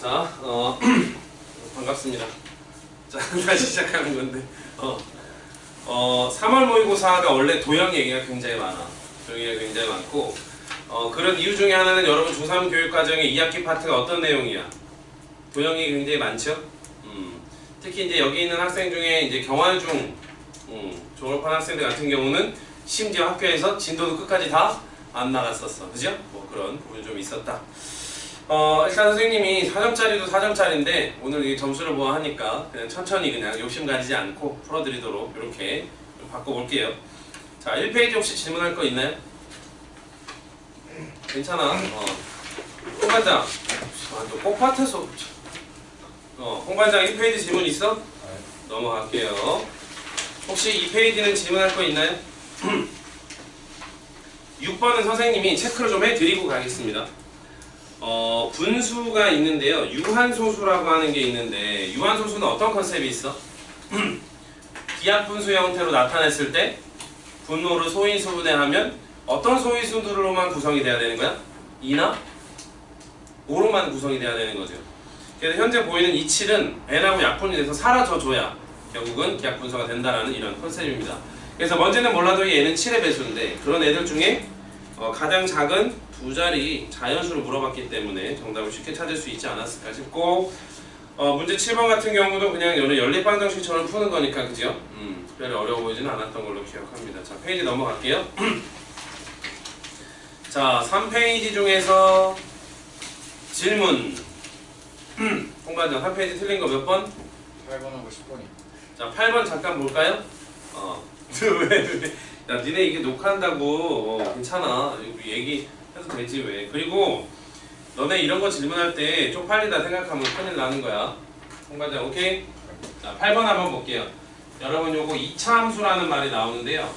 자, 반갑습니다. 자, 다시 시작하는 건데, 3월 모의고사가 원래 도형 얘기가 굉장히 많아. 도형 얘기가 굉장히 많고, 그런 이유 중에 하나는 여러분 중3 교육과정의 2학기 파트가 어떤 내용이야? 도형이 굉장히 많죠? 특히 이제 여기 있는 학생 중에 이제 경화중, 졸업한 학생들 같은 경우는 심지어 학교에서 진도도 끝까지 다 안 나갔었어. 그죠? 뭐 그런 부분이 좀 있었다. 일단 선생님이 4점짜리도 4점짜리인데 오늘 이 점수를 보아하니까 그냥 천천히 그냥 욕심 가지지 않고 풀어드리도록 이렇게 좀 바꿔볼게요. 자, 1페이지 혹시 질문할 거 있나요? 괜찮아. 홍반장. 또 꽃밭에서. 홍반장 1페이지 질문 있어? 넘어갈게요. 혹시 2페이지는 질문할 거 있나요? 6번은 선생님이 체크를 좀 해드리고 가겠습니다. 분수가 있는데요. 유한소수라고 하는 게 있는데 유한소수는 어떤 컨셉이 있어? 기하분수 형태로 나타냈을 때 분모를 소인수분해하면 어떤 소인수들로만 구성이 돼야 되는 거야? 2나 5로만 구성이 돼야 되는 거죠. 그래서 현재 보이는 이 7은 n하고 약분이 돼서 사라져줘야 결국은 기하분수가 된다라는 이런 컨셉입니다. 그래서 먼저는 몰라도 얘는 7의 배수인데 그런 애들 중에 가장 작은 두 자리 자연수를 물어봤기 때문에 정답을 쉽게 찾을 수 있지 않았을까 싶고, 문제 7번 같은 경우도 그냥 연립방정식처럼 푸는 거니까 그죠? 특별히 어려워 보이지는 않았던 걸로 기억합니다. 자, 페이지 넘어갈게요. 자, 3페이지 중에서 질문. 홍반장 3페이지 틀린 거 몇 번? 8번하고 10번이. 자, 8번 잠깐 볼까요? 왜? 야, 니네 이게 녹화한다고. 괜찮아. 얘기해도 되지 왜. 그리고 너네 이런 거 질문할 때 쪽팔리다 생각하면 큰일 나는 거야. 홍반장 오케이? 자, 8번 한번 볼게요. 여러분 요거 2차 함수라는 말이 나오는데요.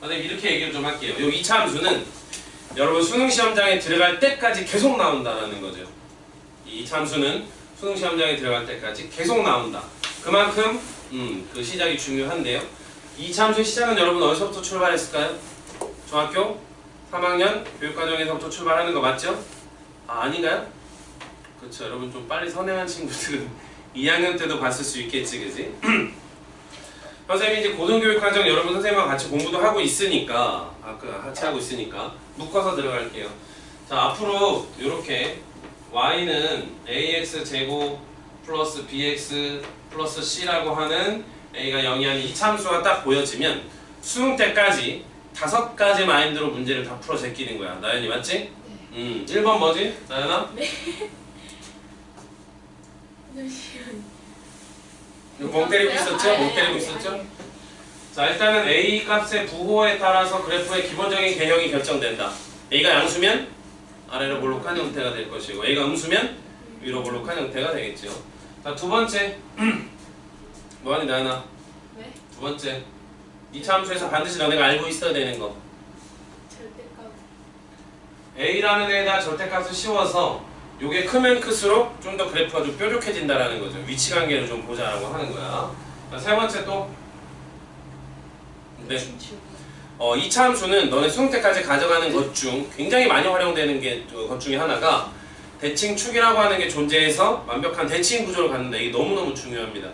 선생님 이렇게 얘기를 좀 할게요. 요 2차 함수는 여러분 수능시험장에 들어갈 때까지 계속 나온다라는 거죠. 이 2차 함수는 수능시험장에 들어갈 때까지 계속 나온다. 그만큼 그 시작이 중요한데요. 2차 함수의 시작은 여러분 어디서부터 출발했을까요? 중학교 3학년 교육과정에서부터 출발하는 거 맞죠? 아닌가요? 그렇죠. 여러분 좀 빨리 선행한 친구들은 2학년 때도 봤을 수 있겠지, 그지? 선생님이 이제 고등교육과정 여러분 선생님과 같이 공부도 하고 있으니까 같이 하고 있으니까 묶어서 들어갈게요. 자, 앞으로 이렇게 y는 ax제곱 플러스 bx 플러스 c라고 하는 a가 0이 아닌 2차 함수가 딱 보여지면 수능 때까지 5가지 마인드로 문제를 다 풀어 제끼는 거야. 나연이 맞지? 네. 1번 뭐지? 나연아? 네. 멍 때리고 있었죠? 멍 때리고 있었죠? 자, 일단은 a 값의 부호에 따라서 그래프의 기본적인 개형이 결정된다. a가 양수면 아래로 볼록한 형태가 될 것이고 a가 음수면 위로 볼록한 형태가 되겠죠. 자, 두 번째 뭐하니 나연아? 네? 두 번째 2차 함수에서 반드시 너네가 알고 있어야 되는 거. 절대값. a라는 애에다 절대값을 씌워서 요게 크면 클수록 좀 더 그래프가 좀 뾰족해진다라는 거죠. 위치관계를 좀 보자라고 하는 거야. 자, 세 번째 또 네. 2차 함수는 너네 수능 때까지 가져가는 것 중 굉장히 많이 활용되는 것 중에 하나가 대칭축이라고 하는 게 존재해서 완벽한 대칭 구조를 갖는다. 이게 너무너무 중요합니다.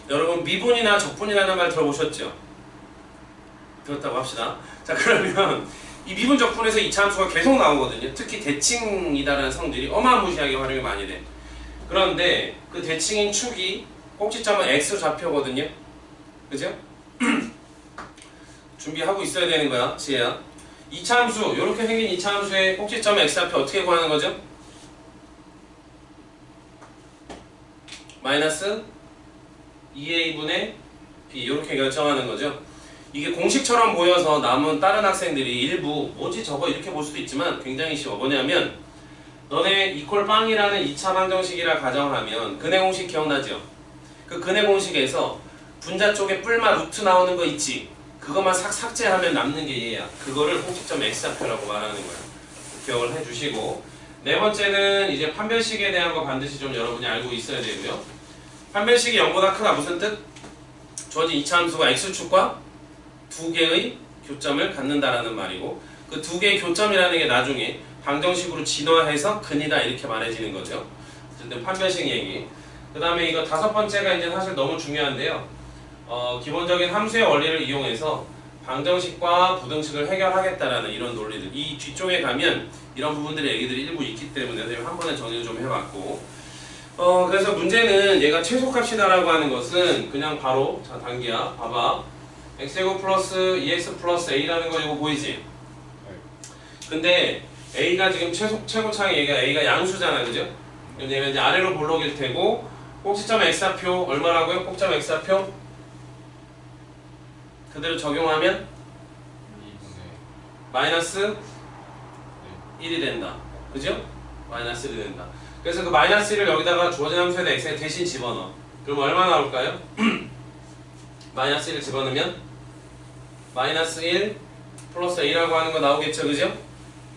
여러분 미분이나 적분이라는 말 들어보셨죠? 들었다고 합시다. 자, 그러면 이 미분 적분에서 2차 함수가 계속 나오거든요. 특히 대칭이다라는 성질이 어마무시하게 활용이 많이 돼. 그런데 그 대칭인 축이 꼭지점은 x 좌표거든요. 그죠? 준비하고 있어야 되는 거야, 지혜야. 2차 함수, 이렇게 생긴 2차 함수의 꼭지점 x 좌표 어떻게 구하는 거죠? 마이너스 2a분의 b 이렇게 결정하는 거죠. 이게 공식처럼 보여서 남은 다른 학생들이 일부 뭐지 저거 이렇게 볼 수도 있지만 굉장히 쉬워. 뭐냐면 너네 이퀄 빵이라는 2차 방정식이라 가정하면 근해 공식 기억나죠? 그 근해 공식에서 분자 쪽에 뿔마 루트 나오는 거 있지? 그것만 싹 삭제하면 남는 게 얘야. 그거를 꼭지점 x좌표라고 말하는 거야. 기억을 해주시고, 네 번째는 이제 판별식에 대한 거 반드시 좀 여러분이 알고 있어야 되고요. 판별식이 0보다 크다 무슨 뜻? 주어진 2차 함수가 x축과 두 개의 교점을 갖는다라는 말이고, 그 두 개의 교점이라는 게 나중에 방정식으로 진화해서 근이다 이렇게 말해지는 거죠. 어쨌든 판별식 얘기. 그 다음에 이거 다섯 번째가 이제 사실 너무 중요한데요. 기본적인 함수의 원리를 이용해서 방정식과 부등식을 해결하겠다라는 이런 논리들. 이 뒤쪽에 가면 이런 부분들의 얘기들이 일부 있기 때문에 선생님 한 번에 정리를 좀 해봤고, 그래서 문제는 얘가 최소값이다라고 하는 것은 그냥 바로 자 단기야 봐봐 x제곱 플러스 2x 플러스 a라는 거 이거 보이지? 근데 a가 지금 최고차의 얘가 양수잖아, 그죠? 그럼 얘가 이제 아래로 볼록일 테고 꼭지점 x좌표 얼마라고요? 꼭지점 x좌표 그대로 적용하면 마이너스 1이 된다, 그죠? 마이너스 1이 된다. 그래서 그 마이너스 1을 여기다가 주어진 함수에다 x에 대신 집어넣어. 그럼 얼마 나올까요? 마이너스 1을 집어넣으면 마이너스 1 플러스 a라고 하는 거 나오겠죠, 그죠?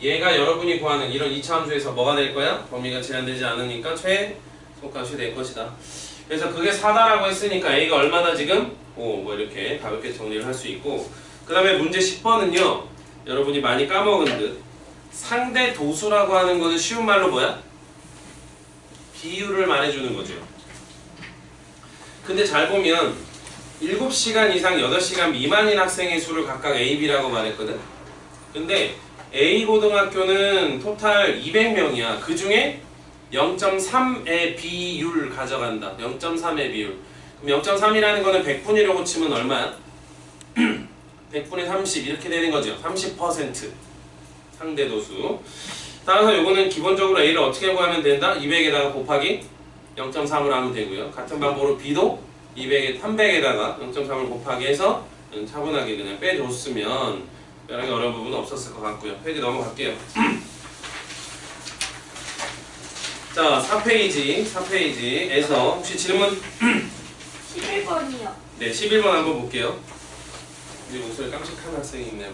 얘가 여러분이 구하는 이런 2차 함수에서 뭐가 될 거야? 범위가 제한되지 않으니까 최소값이 될 것이다. 그래서 그게 4다라고 했으니까 a가 얼마나 지금? 5, 뭐 이렇게 가볍게 정리를 할 수 있고, 그 다음에 문제 10번은요 여러분이 많이 까먹은 듯 상대 도수라고 하는 거는 쉬운 말로 뭐야? 비율을 말해주는 거죠. 근데 잘 보면 7시간 이상 8시간 미만인 학생의 수를 각각 A, B라고 말했거든. 근데 A 고등학교는 토탈 200명이야. 그 중에 0.3의 비율 가져간다. 0.3의 비율. 그럼 0.3이라는 거는 100분이라고 치면 얼마야? 100분의 30 이렇게 되는 거죠. 30% 상대 도수. 따라서 요거는 기본적으로 A를 어떻게 구하면 된다? 200에다가 곱하기 0.3을 하면 되고요. 같은 방법으로 B도 300에다가 0.3을 곱하기 해서 차분하게 그냥 빼줬으면 별하게 어려운 부분은 없었을 것 같고요. 페이지 넘어갈게요. 자, 4페이지에서 혹시 질문? 11번이요. 네, 11번 한번 볼게요. 우리 목소리 깜찍한 학생이 있네요.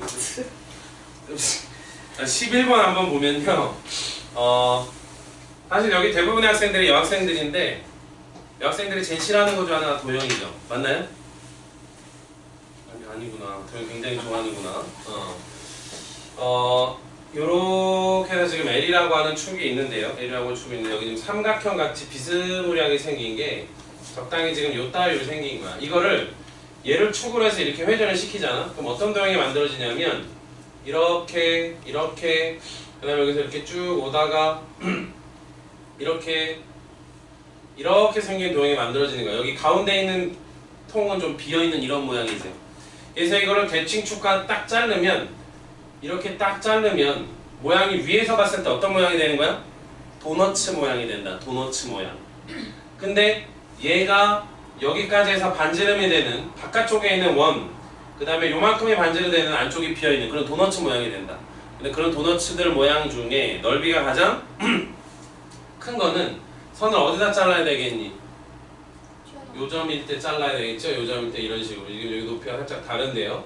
11번 한번 보면요. 사실 여기 대부분의 학생들이 여학생들인데 여학생들이 제일 싫어하는 거 중 하나가 도형이죠. 맞나요? 아니구나. 도형 굉장히 좋아하는구나. 요렇게 해서 지금 L이라고 하는 축이 있는데요. L이라고 하는 축이 있는데 여기 지금 삼각형 같이 비스무리하게 생긴 게 적당히 지금 요 따위로 생긴 거야. 이거를 얘를 축으로 해서 이렇게 회전을 시키잖아. 그럼 어떤 도형이 만들어지냐면 이렇게 그 다음에 여기서 이렇게 쭉 오다가 이렇게 생긴 도형이 만들어지는 거야. 여기 가운데 있는 통은 좀 비어있는 이런 모양이죠. 그래서 이거를 대칭축과 딱 자르면 이렇게 딱 자르면 모양이 위에서 봤을 때 어떤 모양이 되는 거야? 도너츠 모양이 된다. 도너츠 모양. 근데 얘가 여기까지 해서 반지름이 되는 바깥쪽에 있는 원, 그 다음에 요만큼의 반지름 되는 안쪽이 비어있는 그런 도너츠 모양이 된다. 근데 그런 도너츠들 모양 중에 넓이가 가장 큰 거는 선을 어디다 잘라야 되겠니? 요점일 때 잘라야 되겠죠? 요점일 때 이런 식으로. 이게 여기 높이가 살짝 다른데요.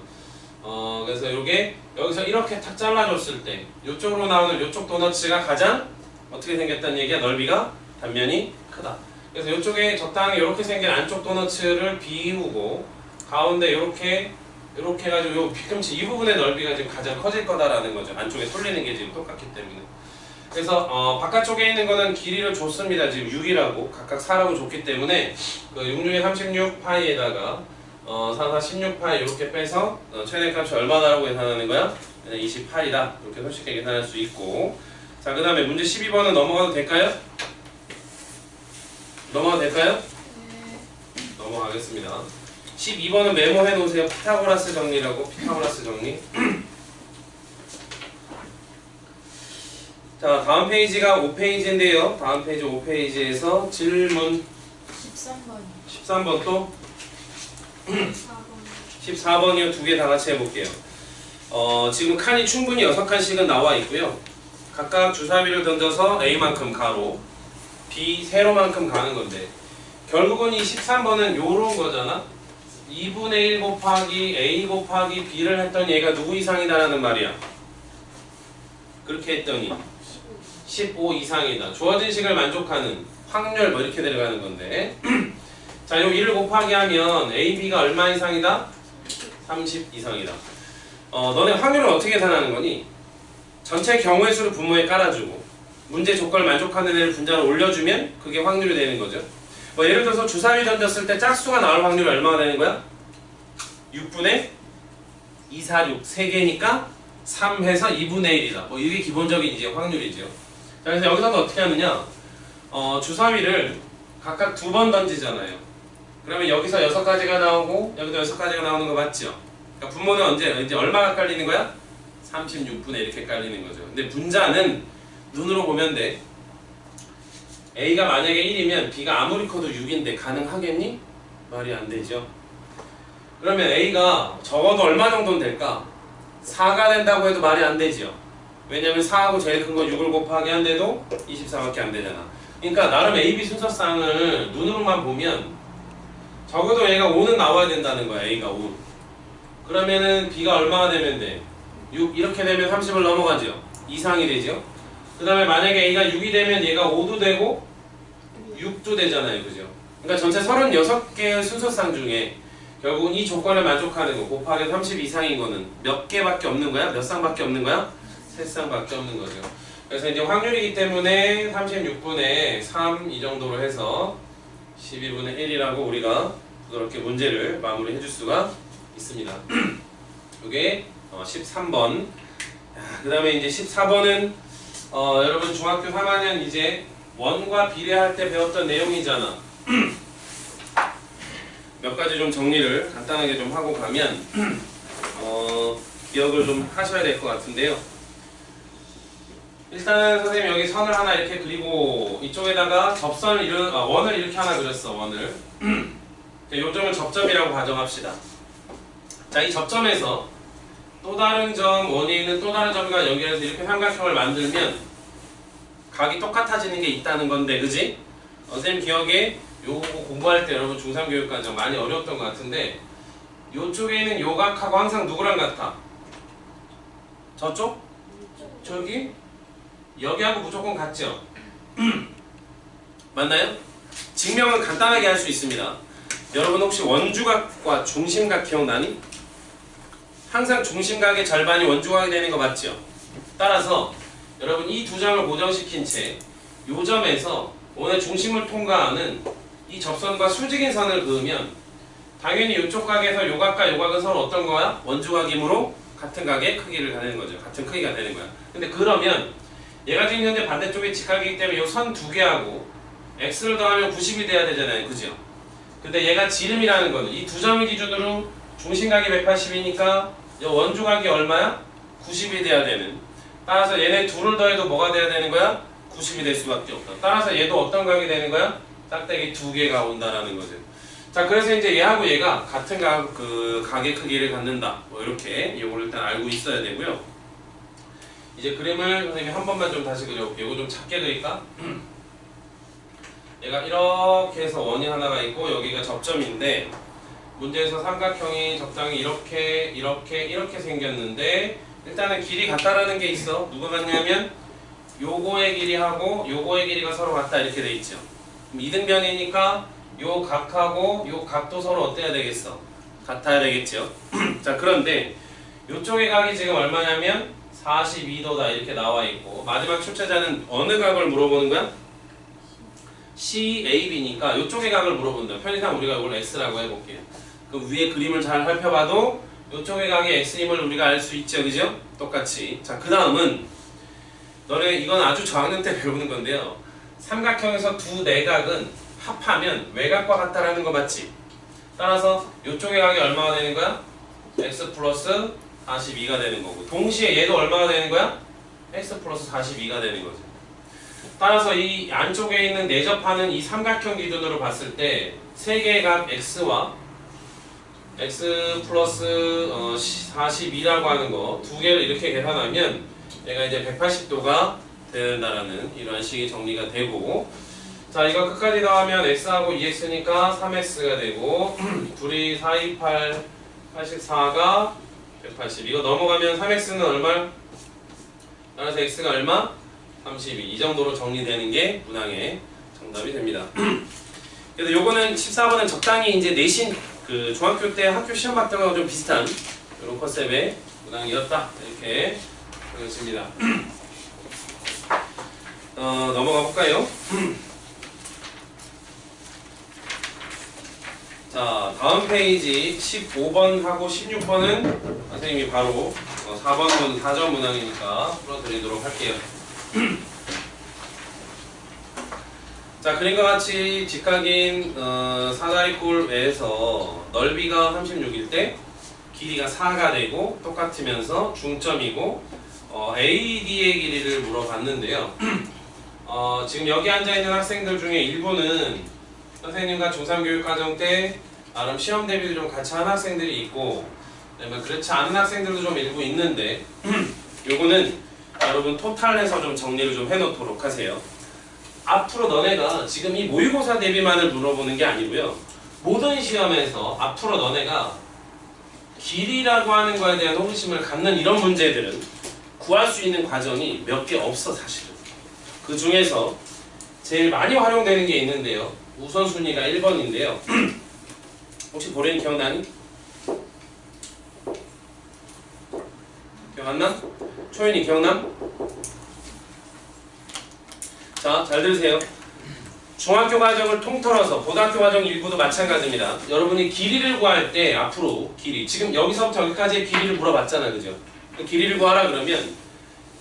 그래서 요게 여기서 이렇게 탁 잘라줬을 때 요쪽으로 나오는 요쪽 도너츠가 가장 어떻게 생겼다는 얘기야? 넓이가 단면이 크다. 그래서 요쪽에 적당히 이렇게 생긴 안쪽 도너츠를 비우고 가운데 이렇게 해가지고 요 뒤꿈치 이 부분의 넓이가 지금 가장 커질 거다라는 거죠. 안쪽에 쏠리는 게 지금 똑같기 때문에. 그래서 바깥쪽에 있는 거는 길이를 줬습니다. 지금 6이라고 각각 4라고 줬기 때문에 그 6, 6에 36 파이에다가 4, 4, 16 파이 이렇게 빼서 최대값이 얼마다라고 계산하는 거야? 28이다. 이렇게 솔직히 계산할 수 있고. 자, 그 다음에 문제 12번은 넘어가도 될까요? 넘어가도 될까요? 네. 넘어가겠습니다. 12번은 메모해 놓으세요. 피타고라스 정리라고. 피타고라스 정리. 자, 다음 페이지가 5페이지인데요. 다음 페이지 5페이지에서 질문 13번이요. 13번 또 4번. 14번이요. 두 개 다 같이 해볼게요. 지금 칸이 충분히 6칸씩은 나와 있고요. 각각 주사위를 던져서 A만큼 가로, B 세로만큼 가는 건데 결국은 이 13번은 요런 거잖아. 2분의 1 곱하기 A 곱하기 B를 했더니 얘가 누구 이상이다라는 말이야. 그렇게 했더니 15 이상이다. 주어진 식을 만족하는 확률 뭐 이렇게 내려가는 건데 자, 요 1을 곱하기 하면 A, B가 얼마 이상이다? 30 이상이다. 너네 확률을 어떻게 계산하는 거니? 전체 경우의 수를 분모에 깔아주고 문제 조건을 만족하는 애를 분자로 올려주면 그게 확률이 되는 거죠. 뭐 예를 들어서 주사위 던졌을 때 짝수가 나올 확률이 얼마가 되는 거야? 6분의 2, 4, 6 3개니까 3 해서 2분의 1이다. 뭐 이게 기본적인 이제 확률이죠. 자, 그래서 여기서도 어떻게 하느냐? 주사위를 각각 2번 던지잖아요. 그러면 여기서 6가지가 나오고 여기도 6가지가 나오는 거 맞죠? 그러니까 분모는 언제 이제 얼마가 깔리는 거야? 36분의 이렇게 깔리는 거죠. 근데 분자는 눈으로 보면 돼. A가 만약에 1이면 B가 아무리 커도 6인데 가능하겠니? 말이 안 되죠. 그러면 A가 적어도 얼마 정도는 될까? 4가 된다고 해도 말이 안 되죠. 왜냐면 4하고 제일 큰 거 6을 곱하기 한데도 24밖에 안 되잖아. 그러니까 나름 AB 순서쌍을 눈으로만 보면 적어도 얘가 5는 나와야 된다는 거야. A가 5. 그러면은 B가 얼마가 되면 돼? 6 이렇게 되면 30을 넘어가죠. 이상이 되죠. 그 다음에 만약에 A가 6이 되면 얘가 5도 되고 6도 되잖아요. 그죠? 그러니까 전체 36개의 순서쌍 중에 결국은 이 조건을 만족하는 거 곱하기 30 이상인 거는 몇 개밖에 없는 거야? 몇 쌍밖에 없는 거야? 3쌍밖에 없는 거죠. 그래서 이제 확률이기 때문에 36분의 3 이 정도로 해서 12분의 1이라고 우리가 부드럽게 문제를 마무리해 줄 수가 있습니다. 이게 13번. 그 다음에 이제 14번은 여러분 중학교 3학년 이제 원과 비례할 때 배웠던 내용이잖아. 몇 가지 좀 정리를 간단하게 좀 하고 가면 기억을 좀 하셔야 될 것 같은데요. 일단은 선생님 여기 선을 하나 이렇게 그리고 이쪽에다가 접선을 원을 이렇게 하나 그렸어. 원을. 요점을 접점이라고 가정합시다. 자, 이 접점에서 또 다른 점, 원에 있는 또 다른 점과 연결해서 이렇게 삼각형을 만들면 각이 똑같아지는 게 있다는 건데, 그지? 선생님 기억에 요거 공부할 때 여러분 중3교육과정 많이 어려웠던 것 같은데 요쪽에 있는 요 각하고 항상 누구랑 같아? 저쪽? 저기? 여기하고 무조건 같죠? 맞나요? 증명은 간단하게 할 수 있습니다. 여러분 혹시 원주각과 중심각 기억나니? 항상 중심각의 절반이 원주각이 되는 거 맞죠? 따라서 여러분 이 두 점을 고정시킨 채 요 점에서 원의 중심을 통과하는 이 접선과 수직인 선을 그으면 당연히 이쪽 각에서 요 각과 요 각은 서로 어떤 거야? 원주각이므로 같은 각의 크기를 가지는 거죠. 같은 크기가 되는 거야. 근데 그러면 얘가 지금 현재 반대쪽에 직각이기 때문에 요 선 두 개하고 x를 더하면 90이 돼야 되잖아요. 그죠? 근데 얘가 지름이라는 거는 이 두 점을 기준으로 중심각이 180이니까 이 원주각이 얼마야? 90이 돼야 되는. 따라서 얘네 둘을 더해도 뭐가 돼야 되는 거야? 90이 될 수밖에 없다. 따라서 얘도 어떤 각이 되는 거야? 짝대기 두 개가 온다라는 거죠. 자, 그래서 이제 얘하고 얘가 같은 각의 크기를 갖는다. 뭐 이렇게 이걸 일단 알고 있어야 되고요. 이제 그림을 선생님이 한 번만 좀 다시 그려볼게요. 이거 좀 작게 그릴까? 얘가 이렇게 해서 원이 하나가 있고 여기가 접점인데 문제에서 삼각형이 적당히 이렇게 생겼는데 일단은 길이 같다라는 게 있어. 누가 같냐면 요거의 길이하고 요거의 길이가 서로 같다 이렇게 돼 있죠. 그럼 이등변이니까 요 각하고 요 각도 서로 어때야 되겠어? 같아야 되겠죠. 자, 그런데 요쪽의 각이 지금 얼마냐면 42도다 이렇게 나와 있고 마지막 출제자는 어느 각을 물어보는 거야? CAB니까 요쪽의 각을 물어본다. 편의상 우리가 이걸 X라고 해볼게요. 그럼 위에 그림을 잘 살펴봐도 요쪽의 각이 X임을 우리가 알 수 있죠. 그죠? 똑같이. 자, 그 다음은 너네 이건 아주 저학년 때 배우는 건데요. 삼각형에서 두 내각은 합하면 외곽과 같다라는 거 맞지? 따라서 요쪽의 각이 얼마가 되는 거야? X 플러스 42가 되는 거고 동시에 얘도 얼마가 되는 거야? X 플러스 42가 되는 거죠. 따라서 이 안쪽에 있는 내접하는 이 삼각형 기준으로 봤을 때 세 개의 각 X와 X 플러스 42라고 하는 거 두 개를 이렇게 계산하면 얘가 이제 180도가 된다라는 이러한 식이 정리가 되고 자, 이거 끝까지 더하면 X하고 2X니까 3X가 되고 둘이 4, 2, 8, 84가 180 이거 넘어가면 3X는 얼마? 따라서 X가 얼마? 32 이 정도로 정리되는 게 문항의 정답이 됩니다. 그래서 요거는 14번은 적당히 이제 내신 그 중학교 때 학교 시험 봤던 거하고 좀 비슷한 이런 컨셉의 문항이었다 이렇게 그렇습니다. 넘어가 볼까요? 자, 다음 페이지 15번하고 16번은 선생님이 바로 4번은 4점 문항이니까 풀어드리도록 할게요. 자, 그림과 같이 직각인 사다리꼴 외에서 넓이가 36일 때 길이가 4가 되고 똑같으면서 중점이고 AD의 길이를 물어봤는데요. 지금 여기 앉아있는 학생들 중에 일부는 선생님과 중3교육과정 때 나름 시험 대비를 좀 같이 한 학생들이 있고, 그다음에 그렇지 않은 학생들도 좀 일부 있는데 요거는 여러분 토탈해서 좀 정리를 좀 해놓도록 하세요. 앞으로 너네가 지금 이 모의고사 대비만을 물어보는 게 아니고요, 모든 시험에서 앞으로 너네가 길이라고 하는 거에 대한 호기심을 갖는 이런 문제들은 구할 수 있는 과정이 몇 개 없어. 사실은 그 중에서 제일 많이 활용되는 게 있는데요, 우선순위가 1번인데요 혹시 보련이 기억나니? 기억 안 나? 초연이 기억나? 자, 잘 들으세요. 중학교 과정을 통틀어서 고등학교 과정 일부도 마찬가지입니다. 여러분이 길이를 구할 때 앞으로 길이, 지금 여기서부터 여기까지의 길이를 물어봤잖아, 그죠? 그 길이를 구하라 그러면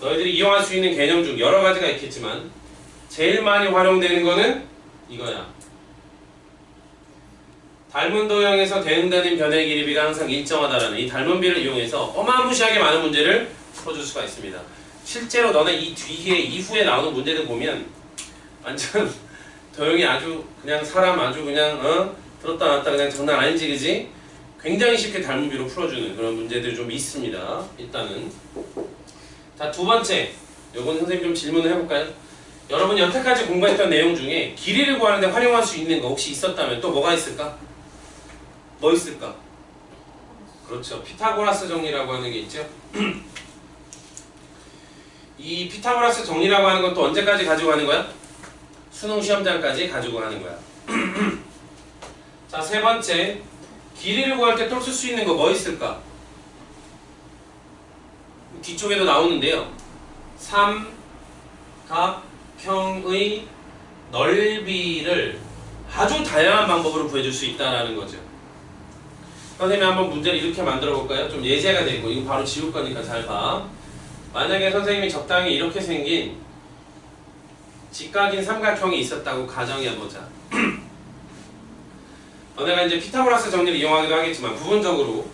너희들이 이용할 수 있는 개념 중 여러 가지가 있겠지만 제일 많이 활용되는 거는 이거야. 닮은 도형에서 대응되는 변의 길이비가 항상 일정하다라는 이 닮은 비를 이용해서 어마무시하게 많은 문제를 풀어줄 수가 있습니다. 실제로 너네 이 뒤에 이후에 나오는 문제들 보면 완전 도형이 아주 그냥 사람 아주 그냥 들었다 놨다 그냥 장난 아니지, 그지? 굉장히 쉽게 닮은 비로 풀어주는 그런 문제들이 좀 있습니다. 일단은 자, 두 번째, 요건 선생님 좀 질문을 해볼까요? 여러분이 여태까지 공부했던 내용 중에 길이를 구하는데 활용할 수 있는 거 혹시 있었다면 또 뭐가 있을까? 뭐 있을까? 그렇죠. 피타고라스 정리라고 하는 게 있죠. 이 피타고라스 정리라고 하는 것도 언제까지 가지고 가는 거야? 수능 시험장까지 가지고 가는 거야. 자, 세 번째, 길이를 구할 때 또 쓸 수 있는 거 뭐 있을까? 뒤쪽에도 나오는데요, 삼각형의 넓이를 아주 다양한 방법으로 구해줄 수 있다는 거죠. 선생님이 한번 문제를 이렇게 만들어 볼까요? 좀 예제가 되고, 이거 바로 지울 거니까 잘 봐. 만약에 선생님이 적당히 이렇게 생긴 직각인 삼각형이 있었다고 가정해보자. 너네가 이제 피타고라스 정리를 이용하기도 하겠지만 부분적으로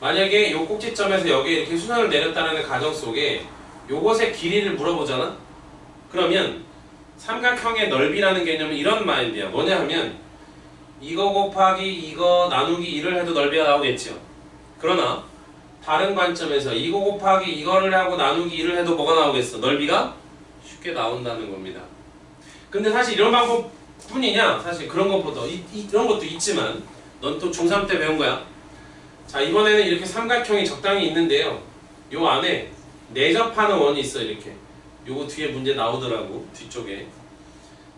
만약에 요 꼭지점에서 여기에 이렇게 수선을 내렸다는 가정 속에 요것의 길이를 물어보잖아? 그러면 삼각형의 넓이라는 개념은 이런 마인드야. 뭐냐 하면 이거 곱하기 이거 나누기 1을 해도 넓이가 나오겠죠. 그러나 다른 관점에서 이거 곱하기 이거를 하고 나누기 1을 해도 뭐가 나오겠어? 넓이가 쉽게 나온다는 겁니다. 근데 사실 이런 방법 뿐이냐? 사실 그런 것보다 이런 것도 있지만 넌 또 중3 때 배운 거야. 자, 이번에는 이렇게 삼각형이 적당히 있는데요, 요 안에 내접하는 원이 있어. 이렇게 요거 뒤에 문제 나오더라고, 뒤쪽에.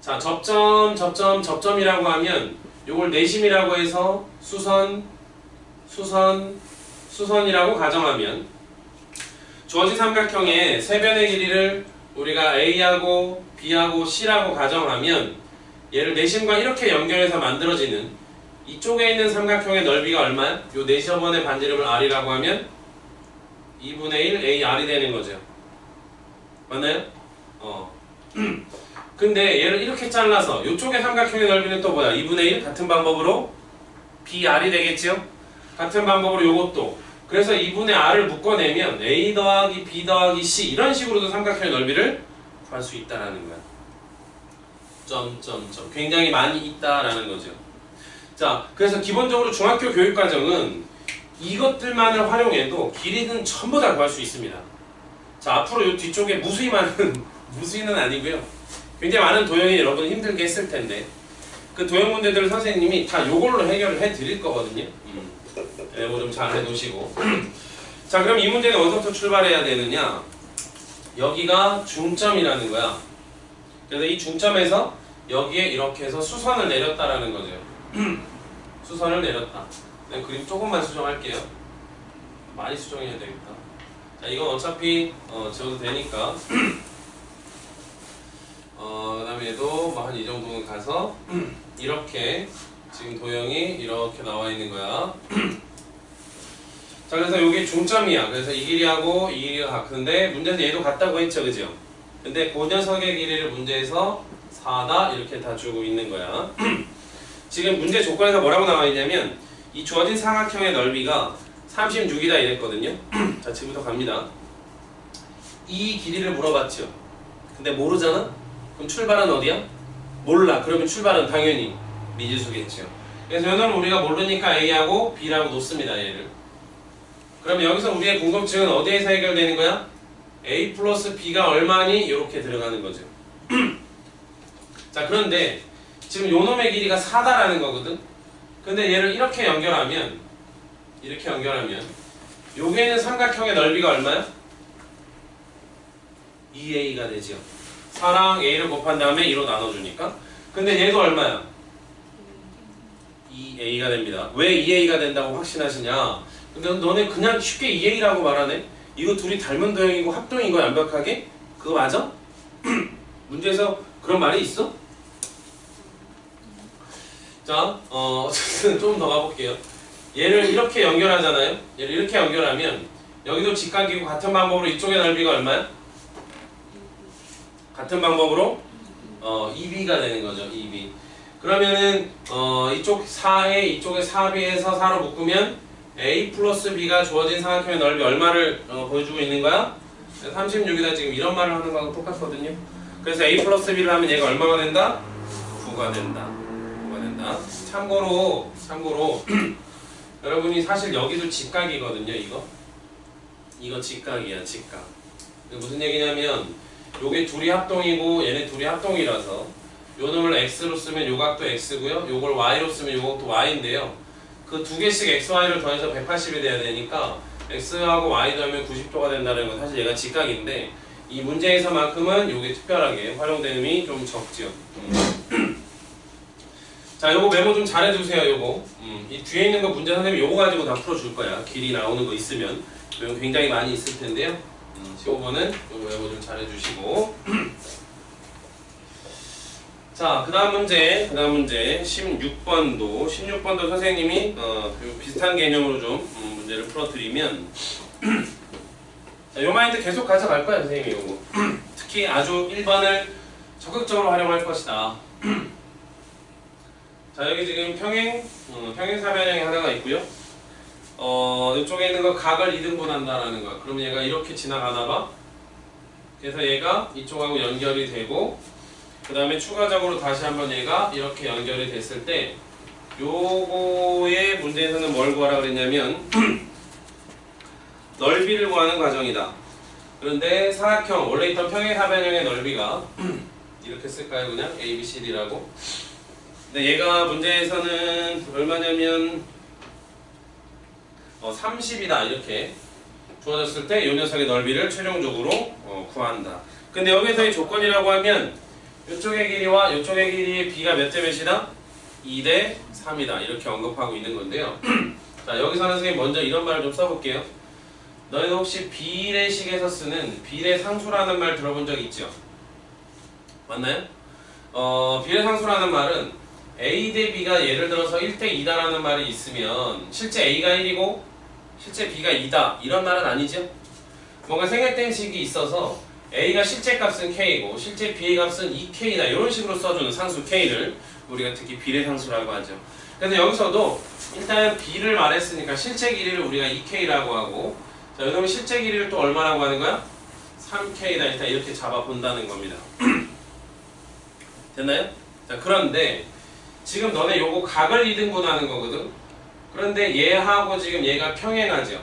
자, 접점이라고 하면 요걸 내심이라고 해서 수선이라고 가정하면 주어진 삼각형의 세 변의 길이를 우리가 A하고 B하고 C라고 가정하면 얘를 내심과 이렇게 연결해서 만들어지는 이쪽에 있는 삼각형의 넓이가 얼마야? 요 내시어번의 반지름을 R이라고 하면 2분의 1 AR이 되는 거죠. 맞나요? 근데 얘를 이렇게 잘라서 이쪽의 삼각형의 넓이는 또 뭐야? 2분의 1 같은 방법으로 BR이 되겠죠? 같은 방법으로 요것도, 그래서 2분의 R을 묶어내면 A 더하기 B 더하기 C 이런 식으로도 삼각형의 넓이를 구할 수 있다라는 거야. 굉장히 많이 있다라는 거죠. 자, 그래서 기본적으로 중학교 교육과정은 이것들만을 활용해도 길이는 전부 다 구할 수 있습니다. 자, 앞으로 요 뒤쪽에 무수히 많은 무수히는 아니고요, 굉장히 많은 도형이 여러분 힘들게 했을 텐데 그 도형 문제들을 선생님이 다 요걸로 해결을 해 드릴 거거든요. 뭐 좀 잘 해놓으시고. 자, 그럼 이 문제는 어디서부터 출발해야 되느냐? 여기가 중점이라는 거야. 그래서 이 중점에서 여기에 이렇게 해서 수선을 내렸다라는 거죠. 수선을 내렸다. 네, 그림 조금만 수정할게요. 많이 수정해야 되겠다. 자, 이건 어차피 지워도 되니까 그 다음에 얘도 뭐 한 이 정도는 가서 이렇게 지금 도형이 이렇게 나와 있는 거야. 자, 그래서 이게 중점이야. 그래서 이 길이하고 이 길이가 같은데 문제에서 얘도 같다고 했죠, 그죠? 근데 그 녀석의 길이를 문제에서 4다 이렇게 다 주고 있는 거야. 지금 문제 조건에서 뭐라고 나와 있냐면 이 주어진 삼각형의 넓이가 36이다 이랬거든요. 자, 지금부터 갑니다. 이 길이를 물어봤죠. 근데 모르잖아? 그럼 출발은 어디야? 몰라. 그러면 출발은 당연히 미지수겠죠. 그래서 얘는 우리가 모르니까 A하고 B라고 놓습니다. 얘를. 그럼 여기서 우리의 궁금증은 어디에서 해결되는 거야? A 플러스 B가 얼마니? 이렇게 들어가는 거죠. 자, 그런데 지금 요 놈의 길이가 4다라는 거거든. 근데 얘를 이렇게 연결하면 여기에는 삼각형의 넓이가 얼마야? 2A가 되죠. 4랑 A를 곱한 다음에 2로 나눠주니까. 근데 얘도 얼마야? 2A가 됩니다. 왜 2A가 된다고 확신하시냐? 근데 너네 그냥 쉽게 2A라고 말하네? 이거 둘이 닮은 도형이고 합동인 거야, 완벽하게? 그거 맞아? 문제에서 그런 말이 있어? 자, 어쨌든 좀 더 가볼게요. 얘를 이렇게 연결하잖아요? 얘를 이렇게 연결하면 여기도 직각이고 같은 방법으로 이쪽의 넓이가 얼마야? 같은 방법으로 2B가 되는 거죠. 2B. 그러면은 이쪽 4에 이쪽에 4B에서 4로 묶으면 A 플러스 B가 주어진 삼각형의 넓이 얼마를 보여주고 있는 거야? 36이다. 지금 이런 말을 하는 거하고 똑같거든요. 그래서 A 플러스 B를 하면 얘가 얼마가 된다? 9가 된다. 9가 된다. 참고로 여러분이 사실 여기도 직각이거든요. 이거 직각이야. 직각. 무슨 얘기냐면 요게 둘이 합동이고 얘네 둘이 합동이라서 요 놈을 x로 쓰면 요 각도 x고요. 요걸 y로 쓰면 요 각도 y인데요. 그 두 개씩 x, y를 더해서 180이 돼야 되니까 x하고 y 더하면 90도가 된다는 건 사실 얘가 직각인데 이 문제에서만큼은 요게 특별하게 활용됨이 좀 적죠. 자, 요거 메모 좀 잘해주세요. 요거 이 뒤에 있는 거 문제 선생님이 요거 가지고 다 풀어줄 거야. 길이 나오는 거 있으면 요거 굉장히 많이 있을 텐데요. 15번은 요거 메모 좀 잘해주시고 자, 그 다음 문제 16번도 선생님이 요 비슷한 개념으로 좀 문제를 풀어드리면 자, 요 마인드 계속 가져갈 거야 선생님이 요거 특히 아주 1번을 적극적으로 활용할 것이다. 자, 여기 지금 평행사변형이 하나가 있고요. 이쪽에 있는 거 각을 2등분한다라는 거야. 그럼 얘가 이렇게 지나가나 봐. 그래서 얘가 이쪽하고 연결이 되고 그 다음에 추가적으로 다시 한번 얘가 이렇게 연결이 됐을 때 요거의 문제에서는 뭘 구하라 그랬냐면 넓이를 구하는 과정이다. 그런데 사각형 원래 있던 평행사변형의 넓이가 이렇게 쓸까요? 그냥 A, B, C, D라고. 근데 얘가 문제에서는 얼마냐면 30이다 이렇게 주어졌을 때 이 녀석의 넓이를 최종적으로 구한다. 근데 여기서의 조건이라고 하면 이쪽의 길이와 이쪽의 길이의 B가 몇 대 몇이다? 2대 3이다 이렇게 언급하고 있는 건데요. 자, 여기서는 선생님 먼저 이런 말을 좀 써볼게요. 너희는 혹시 비례식에서 쓰는 비례상수라는 말 들어본 적 있죠? 맞나요? 비례상수라는 말은 A 대 B가 예를 들어서 1대 2다라는 말이 있으면 실제 A가 1이고 실제 B가 2다 이런 말은 아니죠? 뭔가 생략된 식이 있어서 A가 실제 값은 K이고 실제 B의 값은 2K다 이런 식으로 써주는 상수 K를 우리가 특히 비례상수라고 하죠. 그래서 여기서도 일단 B를 말했으니까 실제 길이를 우리가 2K라고 하고 자, 여기서 실제 길이를 또 얼마라고 하는 거야? 3K다 일단 이렇게 잡아본다는 겁니다. 됐나요? 자, 그런데 지금 너네 요거 각을 2등분하는 거거든. 그런데 얘하고 지금 얘가 평행하죠.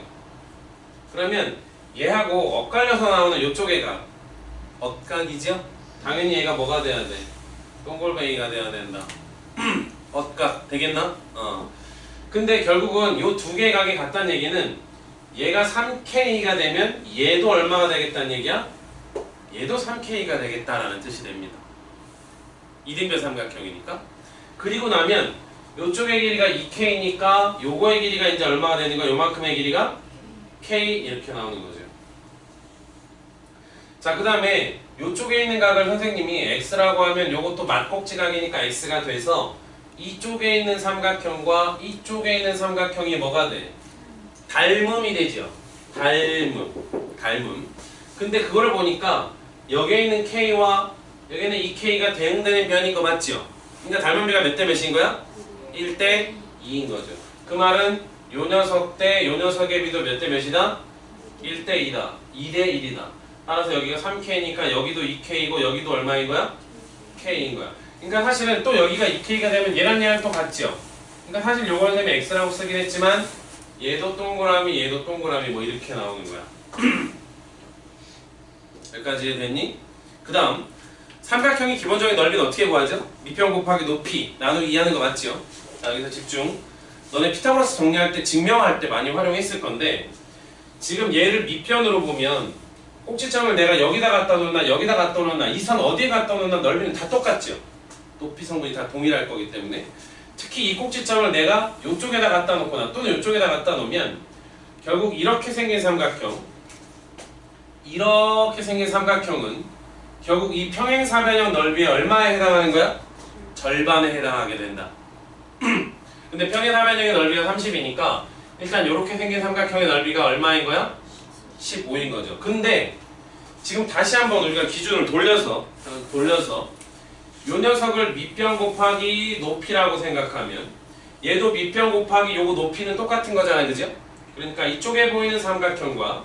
그러면 얘하고 엇갈려서 나오는 요쪽의 각 엇각이죠? 당연히 얘가 뭐가 돼야 돼? 동글뱅이가 돼야 된다. 엇각 되겠나? 근데 결국은 요 두 개의 각이 같다는 얘기는 얘가 3K가 되면 얘도 얼마가 되겠다는 얘기야? 얘도 3K가 되겠다라는 뜻이 됩니다. 이등변 삼각형이니까. 그리고 나면 요쪽의 길이가 2K니까 요거의 길이가 이제 얼마가 되는 거야? 요만큼의 길이가 K 이렇게 나오는 거죠. 자, 그 다음에 이쪽에 있는 각을 선생님이 x라고 하면 요것도 맞꼭지각이니까 x가 돼서 이쪽에 있는 삼각형과 이쪽에 있는 삼각형이 뭐가 돼? 닮음이 되죠. 닮음. 근데 그거를 보니까 여기에 있는 k와 여기는 이 k가 대응되는 변인 거 맞죠? 그러니까 닮은 비가 몇 대 몇인 거야? 1대 2인 거죠. 그 말은 요 녀석 대 요 녀석의 비도 몇 대 몇이다? 1대 2다. 2대 1이다. 따라서 여기가 3k니까 여기도 2k이고 여기도 얼마인 거야? k인 거야. 그러니까 사실은 또 여기가 2k가 되면 얘랑 또 같죠? 그러니까 사실 요걸 되면 x라고 쓰긴 했지만 얘도 동그라미 얘도 동그라미 뭐 이렇게 나오는 거야. 여기까지 됐니? 그 다음 삼각형의 기본적인 넓이는 어떻게 구하죠? 밑변 곱하기 높이 나누기 2 하는 거 맞죠? 자, 여기서 집중. 너네 피타고라스 정리할 때 증명할 때 많이 활용했을 건데 지금 얘를 밑변으로 보면 꼭지점을 내가 여기다 갖다 놓나 여기다 갖다 놓나 이 선 어디에 갖다 놓나 넓이는 다 똑같죠? 높이 성분이 다 동일할 거기 때문에 특히 이 꼭지점을 내가 이쪽에다 갖다 놓거나 또는 이쪽에다 갖다 놓으면 결국 이렇게 생긴 삼각형은 결국 이 평행사변형 넓이에 얼마에 해당하는 거야? 절반에 해당하게 된다. 근데 평행사변형의 넓이가 30이니까 일단 이렇게 생긴 삼각형의 넓이가 얼마인 거야? 15인 거죠. 근데 지금 다시 한번 우리가 기준을 돌려서 요 녀석을 밑변 곱하기 높이라고 생각하면 얘도 밑변 곱하기 요거 높이는 똑같은 거잖아요. 그죠? 그러니까 이쪽에 보이는 삼각형과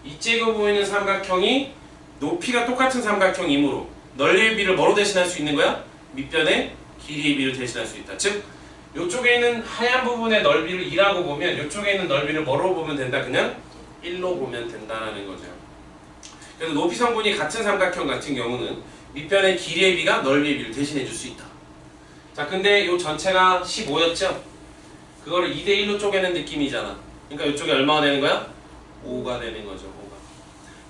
이쪽에 보이는 삼각형이 높이가 똑같은 삼각형이므로 넓이의 비를 뭐로 대신할 수 있는 거야? 밑변의 길이의 비를 대신할 수 있다. 즉 요쪽에 있는 하얀 부분의 넓이를 2라고 보면 요쪽에 있는 넓이를 뭐로 보면 된다? 그냥 1로 보면 된다는 거죠. 그래서 높이 성분이 같은 삼각형 같은 경우는 밑변의 길이의 비가 넓이의 비를 대신해 줄 수 있다. 자, 근데 요 전체가 15였죠? 그거를 2대 1로 쪼개는 느낌이잖아. 그러니까 이쪽에 얼마가 되는 거야? 5가 되는 거죠. 5가.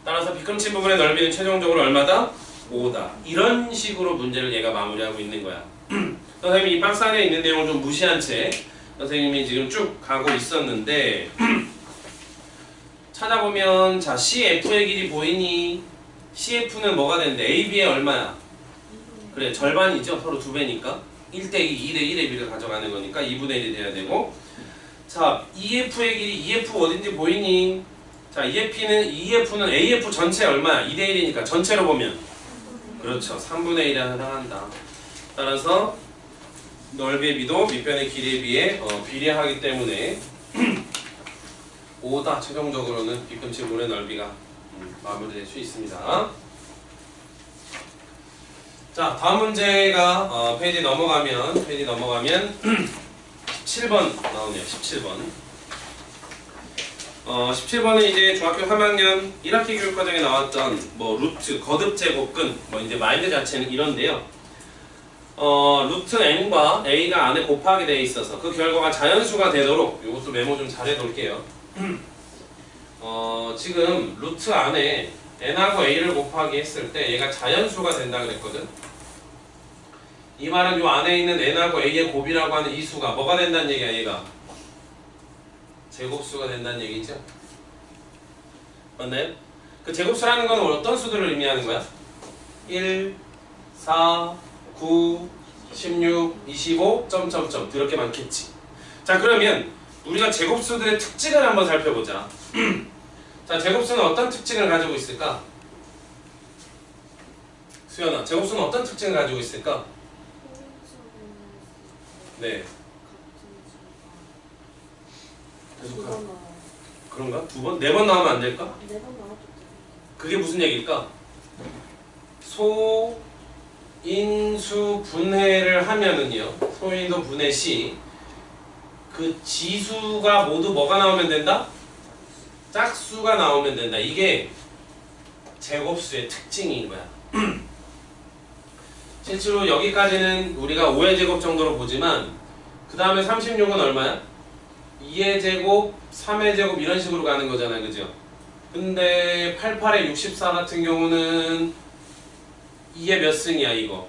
따라서 빗금친 부분의 넓이는 최종적으로 얼마다? 5다. 이런 식으로 문제를 얘가 마무리하고 있는 거야. 선생님이 이 박스 안에 있는 내용을 좀 무시한 채 선생님이 지금 쭉 가고 있었는데 찾아보면 자 CF의 길이 보이니? CF는 뭐가 되는데 AB의 얼마야? 그래 절반이죠. 서로 2배니까 1대 2, 2대 1의 비를 가져가는 거니까 2분의 1이 돼야 되고 자 EF의 길이 EF 어딘지 보이니? 자 EF는 AF 전체 얼마야? 2대 1이니까 전체로 보면 그렇죠. 3분의 1에 해당한다. 따라서 넓이의 비도 밑변의 길이에 비해 비례하기 때문에 5다. 최종적으로는 빗금치물의 넓이가 마무리될 수 있습니다. 자, 다음 문제가 페이지 넘어가면 17번 나오네요. 17번. 17번은 이제 중학교 3학년 1학기 교육과정에 나왔던 뭐 루트, 거듭 제곱근, 뭐 이제 마인드 자체는 이런데요. 루트 n과 a가 안에 곱하게 되어 있어서 그 결과가 자연수가 되도록 이것도 메모 좀 잘 해놓을게요. 지금 루트 안에 n하고 a를 곱하기 했을 때 얘가 자연수가 된다 그랬거든. 이 말은 요 안에 있는 n하고 a의 곱이라고 하는 이 수가 뭐가 된다는 얘기야. 얘가 제곱수가 된다는 얘기죠. 맞나요? 그 제곱수라는 건 어떤 수들을 의미하는 거야? 1, 4, 9, 16, 25, 점점점 이렇게 많겠지. 자, 그러면 우리가 제곱수들의 특징을 한번 살펴보자. 자, 제곱수는 어떤 특징을 가지고 있을까? 수연아, 제곱수는 어떤 특징을 가지고 있을까? 네. 계속 그런가? 2번? 4번 나오면 안 될까? 4번 나와도 그게 무슨 얘기일까? 소인수 분해를 하면은요. 소인수 분해 시 그 지수가 모두 뭐가 나오면 된다? 짝수가 나오면 된다. 이게 제곱수의 특징인 거야. 실제로 여기까지는 우리가 5의 제곱 정도로 보지만 그 다음에 36은 얼마야? 2의 제곱, 3의 제곱 이런 식으로 가는 거잖아요. 그죠? 근데 88의 64 같은 경우는 2의 몇 승이야 이거?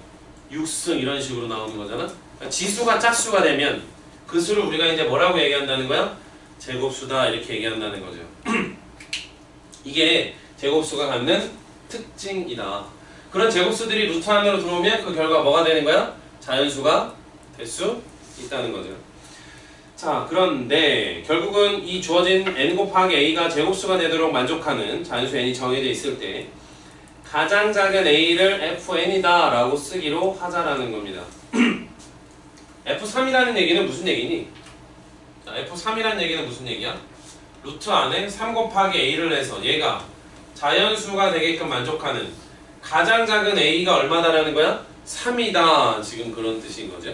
6승 이런 식으로 나오는 거잖아. 그러니까 지수가 짝수가 되면 그 수를 우리가 이제 뭐라고 얘기한다는 거야? 제곱수다 이렇게 얘기한다는 거죠. 이게 제곱수가 갖는 특징이다. 그런 제곱수들이 루트 안으로 들어오면 그 결과 뭐가 되는 거야? 자연수가 될 수 있다는 거죠. 자, 그런데 결국은 이 주어진 n 곱하기 a가 제곱수가 되도록 만족하는 자연수 n이 정해져 있을 때 가장 작은 a를 fn이다 라고 쓰기로 하자라는 겁니다. f3이라는 얘기는 무슨 얘기니? 자, f3이라는 얘기는 무슨 얘기야? 루트 안에 3 곱하기 a를 해서 얘가 자연수가 되게끔 만족하는 가장 작은 a가 얼마다라는 거야? 3이다. 지금 그런 뜻인 거죠.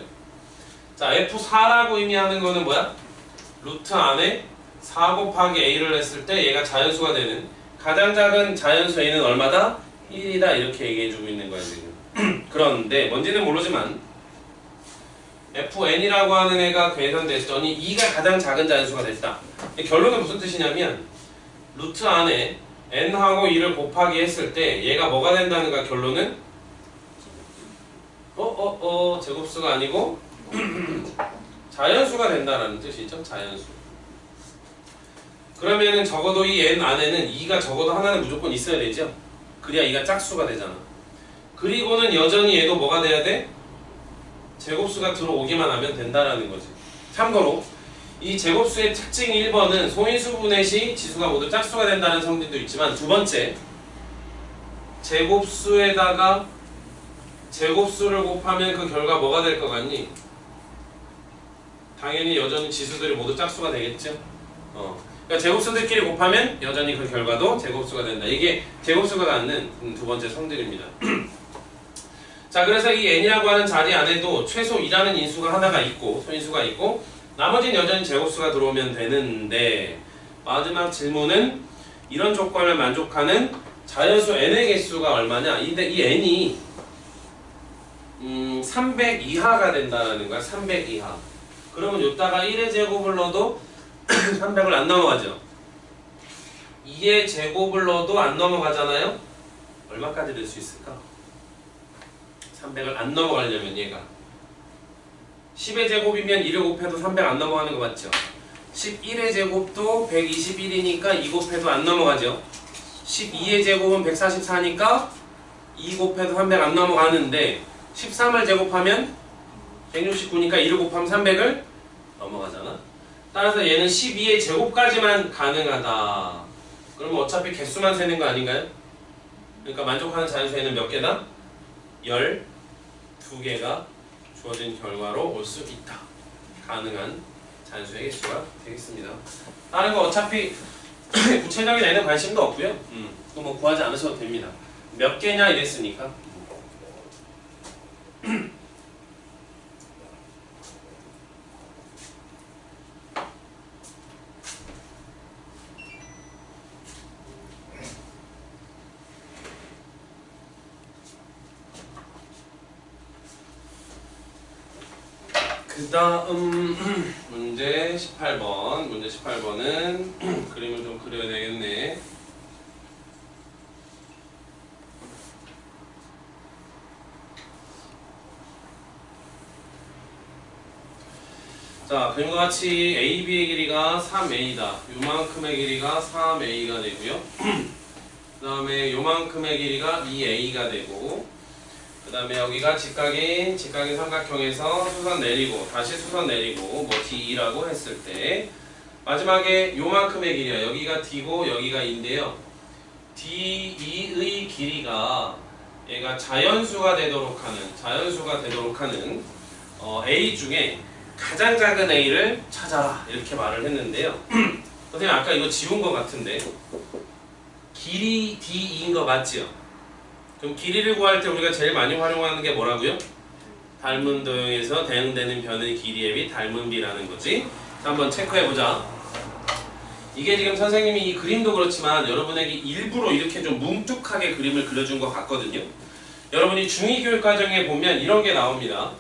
자, f4라고 의미하는 거는 뭐야? 루트 안에 4 곱하기 a를 했을 때 얘가 자연수가 되는 가장 작은 자연수 a는 얼마다? 1이다. 이렇게 얘기해주고 있는 거야 지금. 그런데 뭔지는 모르지만 fn이라고 하는 애가 계산됐더니 2가 가장 작은 자연수가 됐다. 결론은 무슨 뜻이냐면 루트 안에 n하고 2를 곱하기 했을 때 얘가 뭐가 된다는 거야. 결론은 제곱수가 아니고 자연수가 된다라는 뜻이죠. 자연수. 그러면은 적어도 이 n 안에는 2가 적어도 하나는 무조건 있어야 되죠. 그래야 2가 짝수가 되잖아. 그리고는 여전히 얘도 뭐가 돼야 돼? 제곱수가 들어오기만 하면 된다라는 거지. 참고로 이 제곱수의 특징 1번은 소인수 분해 시 지수가 모두 짝수가 된다는 성질도 있지만 두 번째 제곱수에다가 제곱수를 곱하면 그 결과 뭐가 될 것 같니? 당연히 여전히 지수들이 모두 짝수가 되겠죠. 그러니까 제곱수들끼리 곱하면 여전히 그 결과도 제곱수가 된다. 이게 제곱수가 갖는 두 번째 성질입니다. 자, 그래서 이 n이라고 하는 자리 안에도 최소 2라는 인수가 하나가 있고 소인수가 있고 나머지는 여전히 제곱수가 들어오면 되는데 마지막 질문은 이런 조건을 만족하는 자연수 n의 개수가 얼마냐? 이 n이 300 이하가 된다는 거야. 300 이하. 그러면 이따가 1의 제곱을 넣어도 300을 안 넘어가죠. 2의 제곱을 넣어도 안 넘어가잖아요. 얼마까지 될 수 있을까? 300을 안 넘어가려면 얘가 10의 제곱이면 2를 곱해도 300 안 넘어가는 거 맞죠? 11의 제곱도 121이니까 2 곱해도 안 넘어가죠. 12의 제곱은 144니까 2 곱해도 300 안 넘어가는데 13을 제곱하면 169니까 2를 곱하면 300을 넘어가잖아. 따라서 얘는 12의 제곱까지만 가능하다. 그러면 어차피 개수만 세는 거 아닌가요? 그러니까 만족하는 자연수에는 몇 개다? 12개가 주어진 결과로 올 수 있다. 가능한 자연수의 개수가 되겠습니다. 다른 거 어차피 구체적인 애는 관심도 없고요. 또 뭐 구하지 않으셔도 됩니다. 몇 개냐 이랬으니까. 그 다음 문제 18번. 문제 18번은 그림을 좀 그려야 되겠네. 자, 그림과 같이 AB의 길이가 3A다. 요만큼의 길이가 3A가 되고요. 그 다음에 요만큼의 길이가 2A가 되고, 그 다음에 여기가 직각인 삼각형에서 수선 내리고 다시 수선 내리고 뭐 D2라고 했을 때 마지막에 요만큼의 길이야. 여기가 D고 여기가 E인데요. D2의 길이가 얘가 자연수가 되도록 하는 A 중에 가장 작은 A를 찾아라 이렇게 말을 했는데요. 선생님 아까 이거 지운 것 같은데 길이 D2인 거 맞지요? 그럼 길이를 구할 때 우리가 제일 많이 활용하는 게 뭐라고요? 닮은 도형에서 대응되는 변의 길이에 비 닮은 비라는 거지. 자, 한번 체크해보자. 이게 지금 선생님이 이 그림도 그렇지만 여러분에게 일부러 이렇게 좀 뭉툭하게 그림을 그려준 것 같거든요. 여러분이 중2교육과정에 보면 이런 게 나옵니다.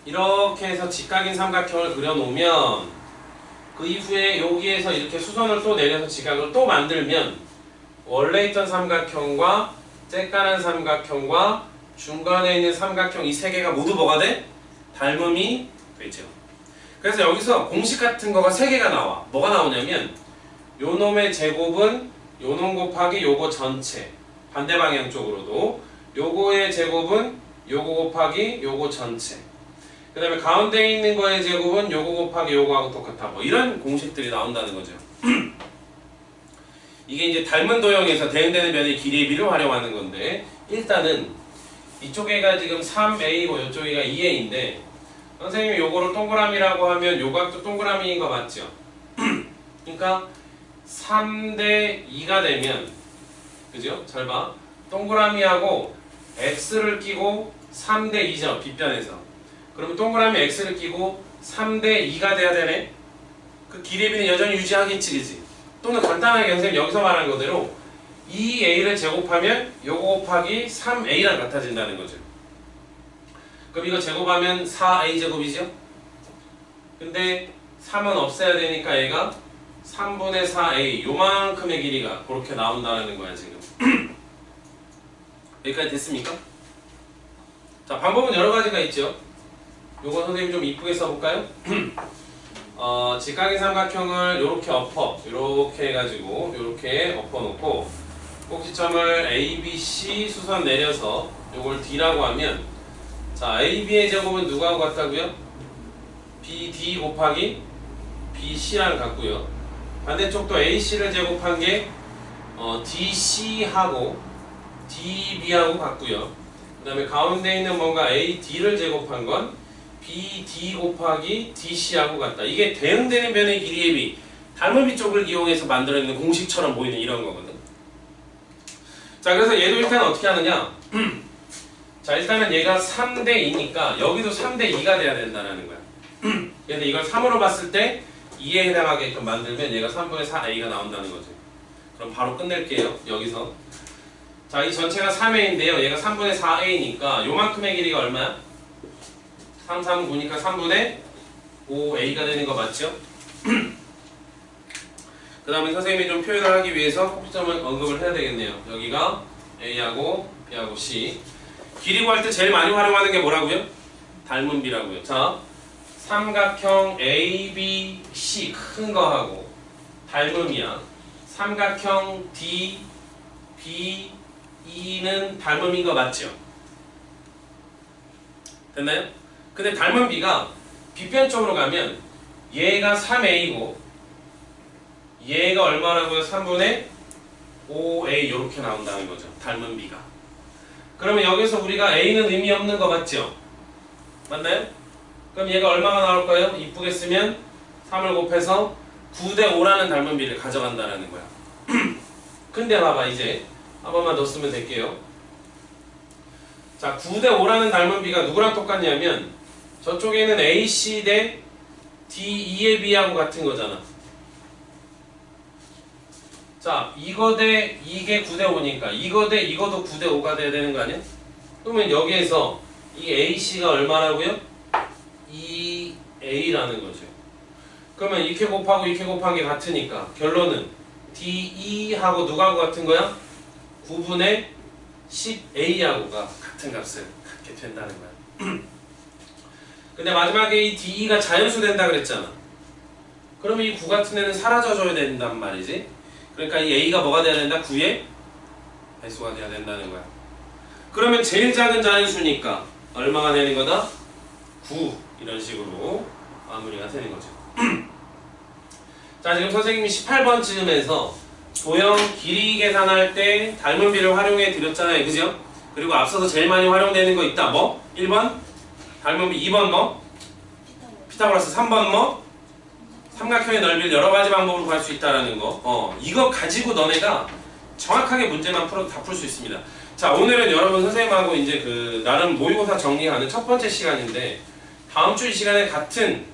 이렇게 해서 직각인 삼각형을 그려놓으면 그 이후에 여기에서 이렇게 수선을 또 내려서 직각을 또 만들면 원래 있던 삼각형과 쬐까란 삼각형과 중간에 있는 삼각형 이 세 개가 모두 뭐가 돼? 닮음이 되죠. 그래서 여기서 공식 같은 거가 세 개가 나와. 뭐가 나오냐면 요놈의 제곱은 요놈 곱하기 요거 전체 반대 방향 쪽으로도 요거의 제곱은 요거 곱하기 요거 전체. 그 다음에 가운데 있는 거의 제곱은 요거 곱하기 요거하고 똑같아. 뭐 이런 공식들이 나온다는 거죠. 이게 이제 닮은 도형에서 대응되는 변의 길이의 비를 활용하는 건데 일단은 이쪽에가 지금 3a고 이쪽에가 2a인데 선생님이 요거를 동그라미라고 하면 요 각도 동그라미인 거 맞죠? 그러니까 3대 2가 되면 그죠? 잘 봐. 동그라미하고 x를 끼고 3대 2죠. 빗변에서. 그러면 동그라미 x를 끼고 3대 2가 돼야 되네. 그 길이의 비는 여전히 유지하겠지, 그지? 또는 간단하게 선생님 여기서 말한 거대로 2a를 제곱하면 요거 곱하기 3a랑 같아진다는 거죠. 그럼 이거 제곱하면 4a 제곱이죠? 근데 3은 없애야 되니까 얘가 3분의 4a 요만큼의 길이가 그렇게 나온다는 거야 지금. 여기까지 됐습니까? 자, 방법은 여러 가지가 있죠. 요거 선생님 좀 이쁘게 써볼까요? 직각인 삼각형을 요렇게 엎어, 요렇게 해가지고 요렇게 엎어놓고 꼭지점을 A, B, C 수선 내려서 요걸 D라고 하면 자, A, B의 제곱은 누구하고 같다고요? B, D 곱하기 B, C랑 같고요. 반대쪽도 A, C를 제곱한 게 D, C하고 D, B하고 같고요. 그 다음에 가운데 있는 뭔가 A, D를 제곱한 건 B, D 곱하기 D, C하고 같다. 이게 대응되는 변의 길이의 비, 닮은 비 쪽을 이용해서 만들어내는 공식처럼 보이는 이런 거거든. 자, 그래서 얘도 일단 어떻게 하느냐. 자, 일단은 얘가 3대 2니까 여기도 3대 2가 돼야 된다는 거야. 근데 이걸 3으로 봤을 때 2에 해당하게끔 만들면 얘가 3분의 4a가 나온다는 거죠. 그럼 바로 끝낼게요. 여기서. 자, 이 전체가 3a인데요. 얘가 3분의 4a니까 요만큼의 길이가 얼마야? 3, 3, 9니까 3분의 5a가 되는 거 맞죠? 그 다음에 선생님이 좀 표현을 하기 위해서 꼭지점을 언급을 해야 되겠네요. 여기가 a하고 b하고 c. 길이 구할 때 제일 많이 활용하는 게 뭐라고요? 닮은 비라고요. 자, 삼각형 A, B, C 큰 거하고 닮음이야. 삼각형 D, B, E는 닮음인 거 맞죠? 됐나요? 근데 닮은 B가 빗변 쪽으로 가면 얘가 3A고 얘가 얼마라고요? 3분의 5A 이렇게 나온다는 거죠. 닮은 B가. 그러면 여기서 우리가 A는 의미 없는 거 맞죠? 맞나요? 그럼 얘가 얼마가 나올까요? 이쁘게 쓰면 3을 곱해서 9대 5라는 닮은 비를 가져간다는 거야. 근데 봐봐, 이제 한 번만 더 쓰면 될게요. 자, 9대 5라는 닮은 비가 누구랑 똑같냐면 저쪽에는 AC 대 D2의 B하고 같은 거잖아. 자, 이거 대 이게 9대 5니까 이거 대 이거도 9대 5가 돼야 되는 거 아니야? 그러면 여기에서 이 AC가 얼마라고요? 2A라는 거죠. 그러면 이렇게 곱하고 이렇게 곱한 게 같으니까 결론은 DE하고 누가하고 같은 거야? 9분의 10A하고가 같은 값을 갖게 된다는 거야. 근데 마지막에 이 DE가 자연수 된다 그랬잖아. 그러면 이 9 같은 애는 사라져줘야 된단 말이지. 그러니까 이 A가 뭐가 돼야 된다? 9의 배수가 돼야 된다는 거야. 그러면 제일 작은 자연수니까 얼마가 되는 거다? 9 이런 식으로 마무리가 되는 거죠. 자, 지금 선생님이 18번쯤에서 도형 길이 계산할 때 닮은 비를 활용해 드렸잖아요. 그죠? 그리고 앞서서 제일 많이 활용되는 거 있다. 뭐? 1번 닮은 비, 2번 뭐? 피타고라스, 3번 뭐? 삼각형의 넓이를 여러 가지 방법으로 구할 수 있다는 거. 이거 가지고 너네가 정확하게 문제만 풀어도 다 풀 수 있습니다. 자, 오늘은 여러분 선생님하고 이제 그 나름 모의고사 정리하는 첫 번째 시간인데 다음 주 이 시간에 같은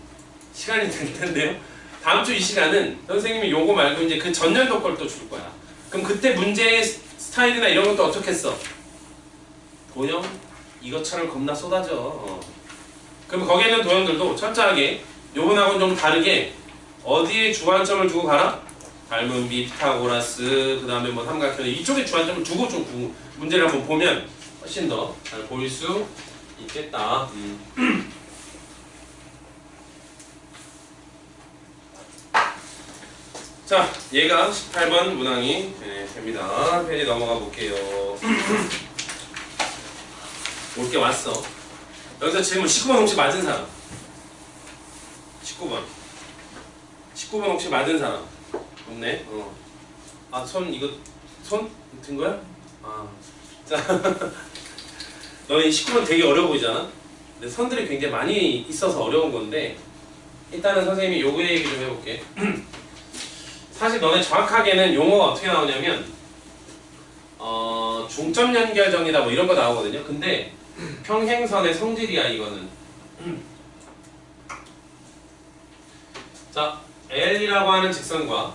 시간이 될 텐데요. 다음 주 이 시간은 선생님이 요거 말고 이제 그 전년도 걸 또 줄 거야. 그럼 그때 문제의 스타일이나 이런 것도 어떻게 했어? 도형 이것처럼 겁나 쏟아져. 그럼 거기에 있는 도형들도 철저하게 요번하고는 좀 다르게 어디에 주안점을 두고 가라? 닮은 비, 피타고라스, 그 다음에 뭐 삼각형 이쪽에 주안점을 두고 좀 문제를 한번 보면 훨씬 더 잘 보일 수 있겠다. 자, 얘가 18번 문항이 됩니다. 페이지 넘어가 볼게요. 올 게 왔어. 여기서 질문 19번 혹시 맞은 사람? 19번. 19번 혹시 맞은 사람? 없네. 아, 손 든 거야? 아, 자, 너네 19번 되게 어려워 보이잖아. 근데 선들이 굉장히 많이 있어서 어려운 건데 일단은 선생님이 요거 얘기 좀 해볼게. 사실 너네 정확하게는 용어가 어떻게 나오냐면 중점 연결정이다 뭐 이런 거 나오거든요. 근데 평행선의 성질이야 이거는. 자, L이라고 하는 직선과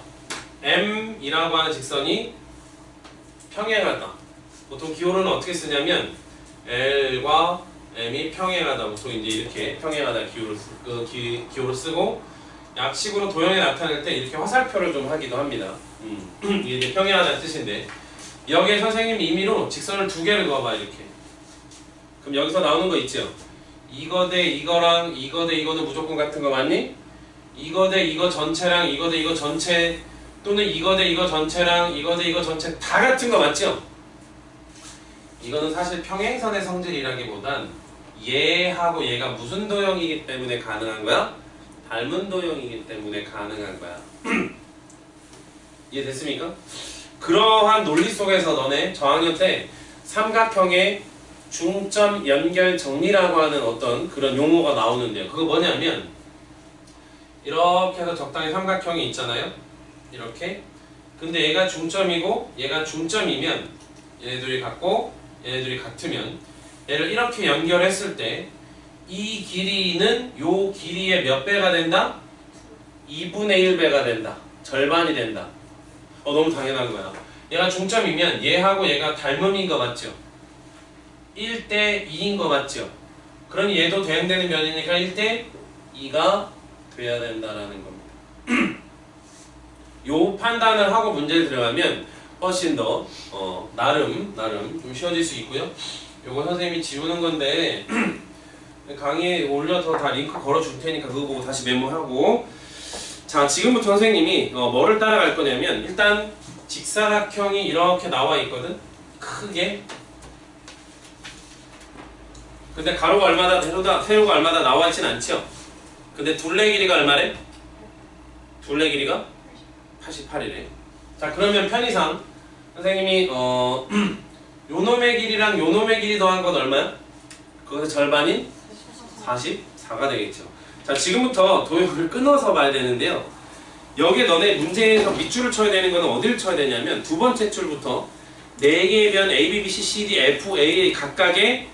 M이라고 하는 직선이 평행하다. 보통 기호로는 어떻게 쓰냐면 L과 M이 평행하다. 보통 이제 이렇게 평행하다 기호로 쓰고 약식으로 도형에 나타낼 때 이렇게 화살표를 좀 하기도 합니다. 이게 이제 평행하다는 뜻인데 여기에 선생님이 임의로 직선을 두 개를 그어봐 이렇게. 그럼 여기서 나오는 거 있죠? 이거 대 이거랑 이거 대 이거는 무조건 같은 거 맞니? 이거 대 이거 전체랑 이거 대 이거 전체 또는 이거 대 이거 전체랑 이거 대 이거 전체 다 같은 거 맞죠? 이거는 사실 평행선의 성질이라기보단 얘하고 얘가 무슨 도형이기 때문에 가능한 거야? 닮은 도형이기 때문에 가능한 거야. 이해됐습니까? 그러한 논리 속에서 너네 저학년 때 삼각형의 중점 연결 정리라고 하는 어떤 그런 용어가 나오는데요. 그거 뭐냐면 이렇게 해서 적당히 삼각형이 있잖아요. 이렇게. 근데 얘가 중점이고 얘가 중점이면 얘네들이 같고 얘네들이 같으면 얘를 이렇게 연결했을 때 이 길이는 요 길이의 몇 배가 된다? 2분의 1배가 된다. 절반이 된다. 너무 당연한 거야. 얘가 중점이면 얘하고 얘가 닮음인 거 맞죠? 1대 2인 거 맞죠? 그러니 얘도 대응되는 면이니까 1대 2가 돼야 된다라는 겁니다. 요 판단을 하고 문제를 들어가면 훨씬 더 나름 좀 쉬워질 수 있고요. 요거 선생님이 지우는 건데 강의에 올려서 다 링크 걸어줄 테니까 그거 보고 다시 메모하고. 자, 지금부터 선생님이 뭐를 따라갈 거냐면 일단 직사각형이 이렇게 나와 있거든. 크게. 근데 가로가 얼마다 세로가 얼마다 나와 있진 않죠. 근데 둘레 길이가 얼마래? 둘레 길이가 88이래. 자, 그러면 편의상 선생님이 요놈의 길이랑 요놈의 길이 더한 건 얼마야? 그것의 절반인 44가 되겠죠. 자, 지금부터 도형을 끊어서 봐야 되는데요. 여기에 너네 문제에서 밑줄을 쳐야 되는 거는 어디를 쳐야 되냐면 두 번째 줄부터 4개의 변 A, B, B, C, C, D, F, A 각각의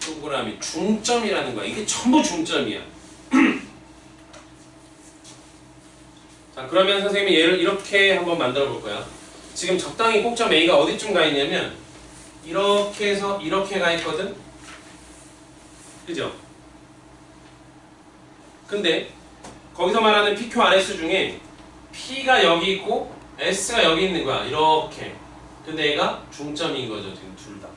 동그라미 중점이라는 거야. 이게 전부 중점이야. 자, 그러면 선생님이 얘를 이렇게 한번 만들어 볼 거야. 지금 적당히 꼭점 A가 어디쯤 가 있냐면 이렇게 해서 이렇게 가 있거든. 그죠? 근데 거기서 말하는 PQ, RS 중에 P가 여기 있고 S가 여기 있는 거야. 이렇게. 근데 얘가 중점인 거죠. 지금 둘 다.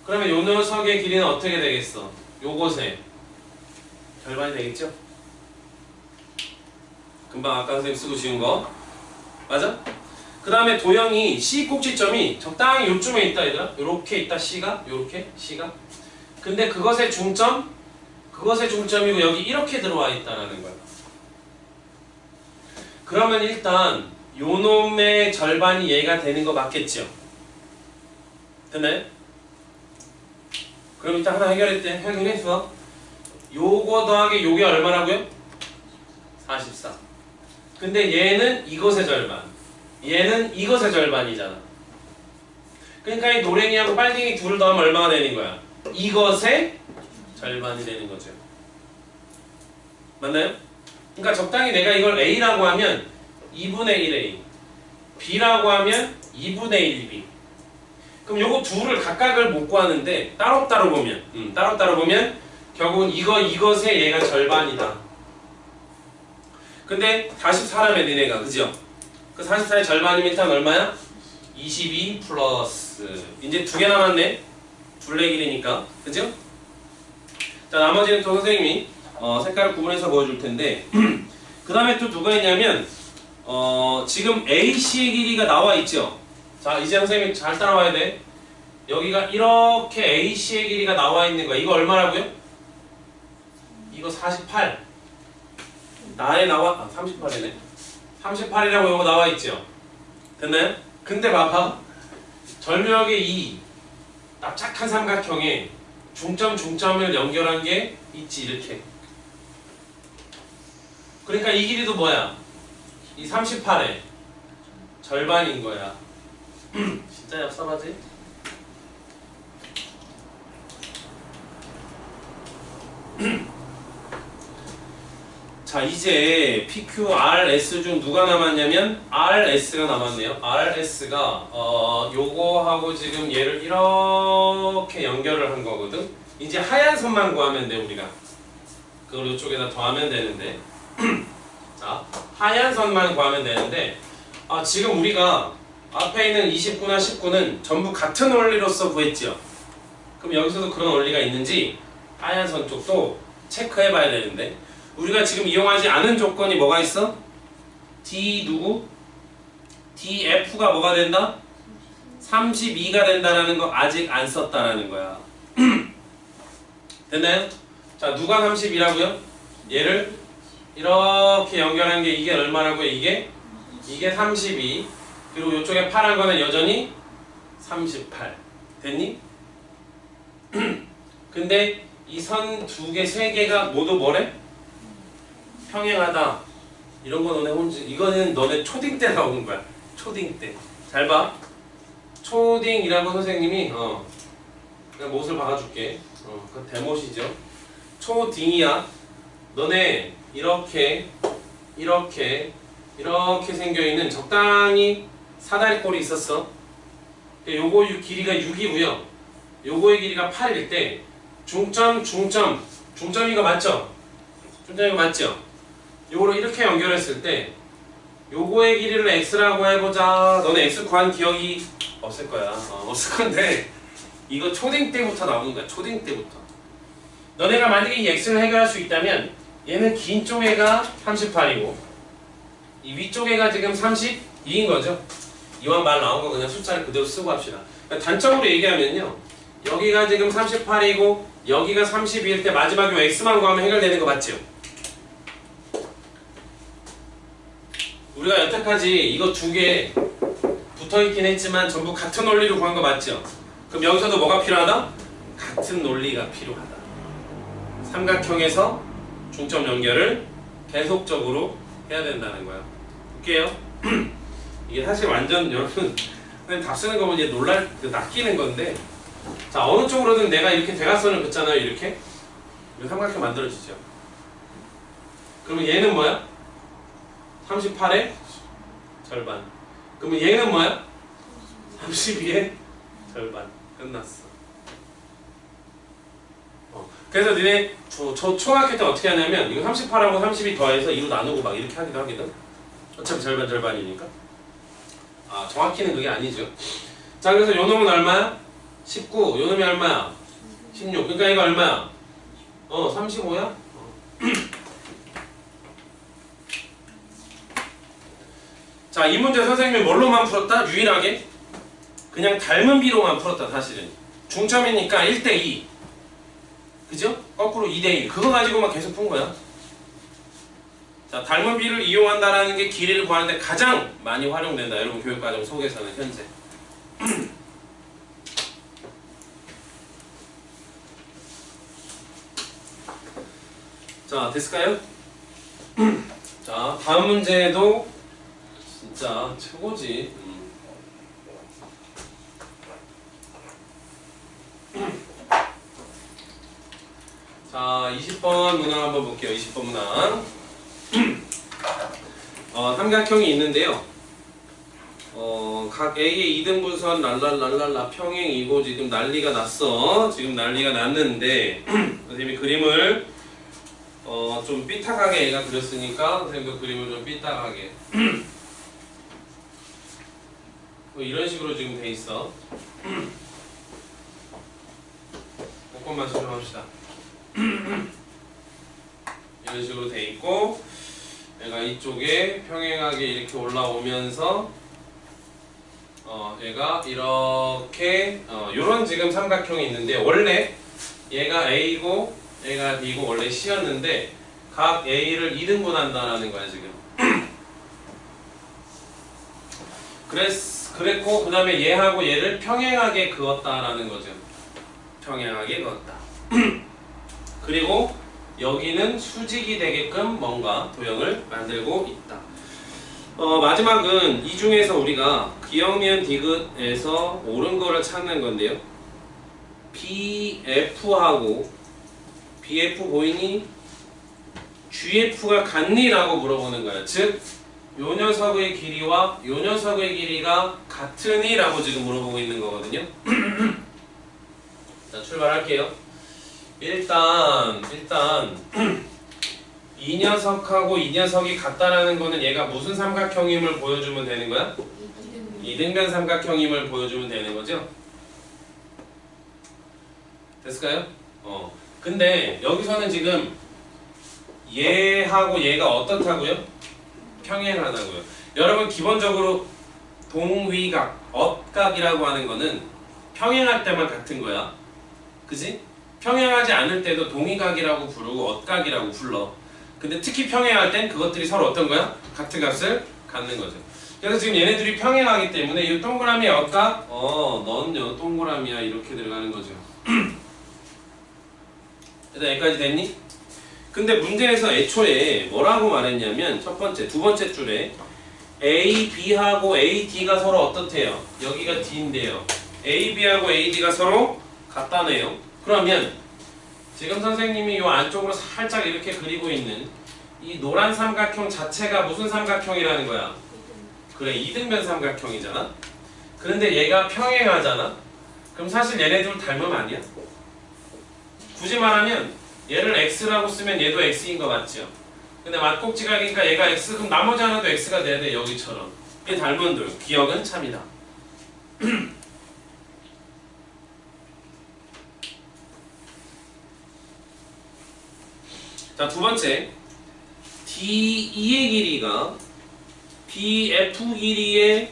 그러면 요 녀석의 길이는 어떻게 되겠어? 요것의 절반이 되겠죠? 금방 아까 선생님 쓰고 지운 거 맞아? 그 다음에 도형이 C 꼭지점이 적당히 요쯤에 있다 얘들아. 요렇게 있다. C가 요렇게 C가. 근데 그것의 중점이고 여기 이렇게 들어와 있다라는 거야. 그러면 일단 요놈의 절반이 얘가 되는 거 맞겠죠? 됐나요? 그럼 일단 하나 해결했어. 요거 더하기 요게 얼마라고요? 44. 근데 얘는 이것의 절반, 얘는 이것의 절반이잖아. 그러니까 이 노랭이하고 빨갱이 둘을 더하면 얼마가 되는 거야? 이것의 절반이 되는 거죠. 맞나요? 그러니까 적당히 내가 이걸 A라고 하면 2분의 1A, B라고 하면 2분의 1B. 그럼 요거 둘을 각각을 못 구하는데 따로따로 보면 결국은 이것의 얘가 절반이다. 근데 44라며 니네가 그죠? 그 44의 절반이면 일단 얼마야? 22 플러스 이제 두 개 남았네. 둘레 길이니까 그죠? 자, 나머지는 또 선생님이 색깔을 구분해서 보여줄 텐데 그 그 다음에 또 누가 있냐면 지금 AC의 길이가 나와 있죠. 자, 이제 선생님이 잘 따라와야 돼. 여기가 이렇게 AC의 길이가 나와 있는 거야. 이거 얼마라고요? 이거 48. 나에 나와 38이네. 38이라고 이거 나와 있죠. 됐나요? 근데 봐봐. 절묘하게 이 납작한 삼각형에 중점을 연결한 게 있지, 이렇게. 그러니까 이 길이도 뭐야? 이 38의 절반인 거야. 진짜 얍삽하지? 자, 이제 PQRS 중 누가 남았냐면 RS가 남았네요. RS가 요거하고 지금 얘를 이렇게 연결을 한 거거든. 이제 하얀 선만 구하면 돼, 우리가. 그걸 이쪽에다 더하면 되는데. 자, 하얀 선만 구하면 되는데, 지금 우리가 앞에 있는 29나 19는 전부 같은 원리로서 구했죠. 그럼 여기서도 그런 원리가 있는지 하얀 선 쪽도 체크해 봐야 되는데, 우리가 지금 이용하지 않은 조건이 뭐가 있어? D 누구? DF가 뭐가 된다? 32가 된다라는 거 아직 안 썼다라는 거야. 됐나요? 자, 누가 32라고요? 얘를 이렇게 연결한 게 이게 얼마라고요? 이게 32. 그리고 이쪽에 파란 거는 여전히 38. 됐니? 근데 이 선 두 개, 세 개가 모두 뭐래? 평행하다. 이런 거 너네 혼자, 이거는 너네 초딩 때 나오는 거야. 초딩 때. 잘 봐. 초딩이라고 선생님이 그냥 못을 박아줄게. 그 대못이죠. 초딩이야. 너네 이렇게 생겨있는 적당히 사다리꼴이 있었어. 요거 길이가 6이고요. 요거의 길이가 8일 때 중점 이거 맞죠? 중점 이거 맞죠? 요거를 이렇게 연결했을 때 요거의 길이를 x라고 해보자. 너네 x 구한 기억이 없을 거야. 없을 건데 이거 초딩 때부터 나오는 거야. 초딩 때부터. 너네가 만약에 이 x를 해결할 수 있다면 얘는 긴 쪽에가 38이고 이 위쪽 애가 지금 32인 거죠. 이왕 말 나온 거 그냥 숫자를 그대로 쓰고 합시다. 그러니까 단적으로 얘기하면요. 여기가 지금 38이고 여기가 32일 때 마지막에 x만 구하면 해결되는 거 맞죠? 우리가 여태까지 이거 두 개 붙어있긴 했지만 전부 같은 논리로 구한 거 맞죠? 그럼 여기서도 뭐가 필요하다? 같은 논리가 필요하다. 삼각형에서 중점 연결을 계속적으로 해야 된다는 거야. 볼게요. 이게 사실 완전 여러분 그냥 답 쓰는 거 보면 이제 낚이는 건데, 자, 어느 쪽으로든 내가 이렇게 대각선을 긋잖아요. 이렇게 삼각형 만들어지죠. 그러면 얘는 뭐야? 38의 절반. 그러면 얘는 뭐야? 32의 절반. 끝났어. 그래서 니네 저 초등학교 때 어떻게 하냐면 이거 38하고 32 더해서 2로 나누고 막 이렇게 하기도 하거든. 어차피 절반이니까. 정확히는 그게 아니죠. 자, 그래서 요 놈은 얼마야? 19. 요 놈이 얼마야? 16. 그러니까 이거 얼마야? 35야? 자, 이 문제 선생님이 뭘로만 풀었다? 유일하게? 그냥 닮은 비로만 풀었다, 사실은. 중점이니까 1대2. 그죠? 거꾸로 2대1. 그거 가지고만 계속 푼 거야. 자, 닮은 비를 이용한다라는 게 길이를 구하는데 가장 많이 활용된다. 여러분 교육과정 속에서는 현재. 자, 됐을까요? 자, 다음 문제도 진짜 최고지. 자, 20번 문항 한번 볼게요. 20번 문항. 삼각형이 있는데요. 각 A의 2등분선 랄랄랄랄라 평행이고 지금 난리가 났어. 지금 난리가 났는데 선생님이 그림을 좀 삐딱하게 애가 그렸으니까 선생님도 그림을 좀 삐딱하게 이런 식으로 지금 돼 있어. 조금만 집중합시다. 이런 식으로 돼 있고, 얘가 이쪽에 평행하게 이렇게 올라오면서 얘가 이렇게 요런 지금 삼각형이 있는데 원래 얘가 A고 얘가 B고 원래 C였는데 각 A를 2등분한다라는 거야 지금. 그랬고 그 다음에 얘하고 얘를 평행하게 그었다라는 거죠. 평행하게 그었다. 그리고 여기는 수직이 되게끔 뭔가 도형을 만들고 있다. 마지막은 이 중에서 우리가 기역니은 디귿에서 옳은 거를 찾는 건데요. BF하고 BF 보이니? GF가 같니? 라고 물어보는 거야. 즉, 요 녀석의 길이와 요 녀석의 길이가 같으니? 라고 지금 물어보고 있는 거거든요. 자, 출발할게요. 일단 이 녀석하고 이 녀석이 같다라는 거는 얘가 무슨 삼각형임을 보여주면 되는 거야? 이등변 삼각형임을 보여주면 되는 거죠? 됐을까요? 근데 여기서는 지금 얘하고 얘가 어떻다고요? 평행하다고요. 여러분 기본적으로 동위각, 엇각이라고 하는 거는 평행할 때만 같은 거야. 그지? 평행하지 않을 때도 동위각이라고 부르고 엇각이라고 불러. 근데 특히 평행할 땐 그것들이 서로 어떤 거야? 같은 값을 갖는 거죠. 그래서 지금 얘네들이 평행하기 때문에 이 동그라미 엇각? 넌요 동그라미야 이렇게 들어가는 거죠. 일단 여기까지 됐니? 근데 문제에서 애초에 뭐라고 말했냐면 첫 번째, 두 번째 줄에 A, B하고 A, D가 서로 어떻대요? 여기가 D인데요. A, B하고 A, D가 서로 같다네요. 그러면 지금 선생님이 이 안쪽으로 살짝 이렇게 그리고 있는 이 노란 삼각형 자체가 무슨 삼각형이라는 거야? 그래, 이등변 삼각형이잖아. 그런데 얘가 평행하잖아. 그럼 사실 얘네 둘 닮음 아니야? 굳이 말하면 얘를 X라고 쓰면 얘도 X인 거 맞죠? 근데 맞꼭지각이니까 얘가 X, 그럼 나머지 하나도 X가 돼야 돼, 여기처럼. 이게 닮은 둘, 기억은 참이다. 자, 두 번째, D2의 길이가 BF 길이의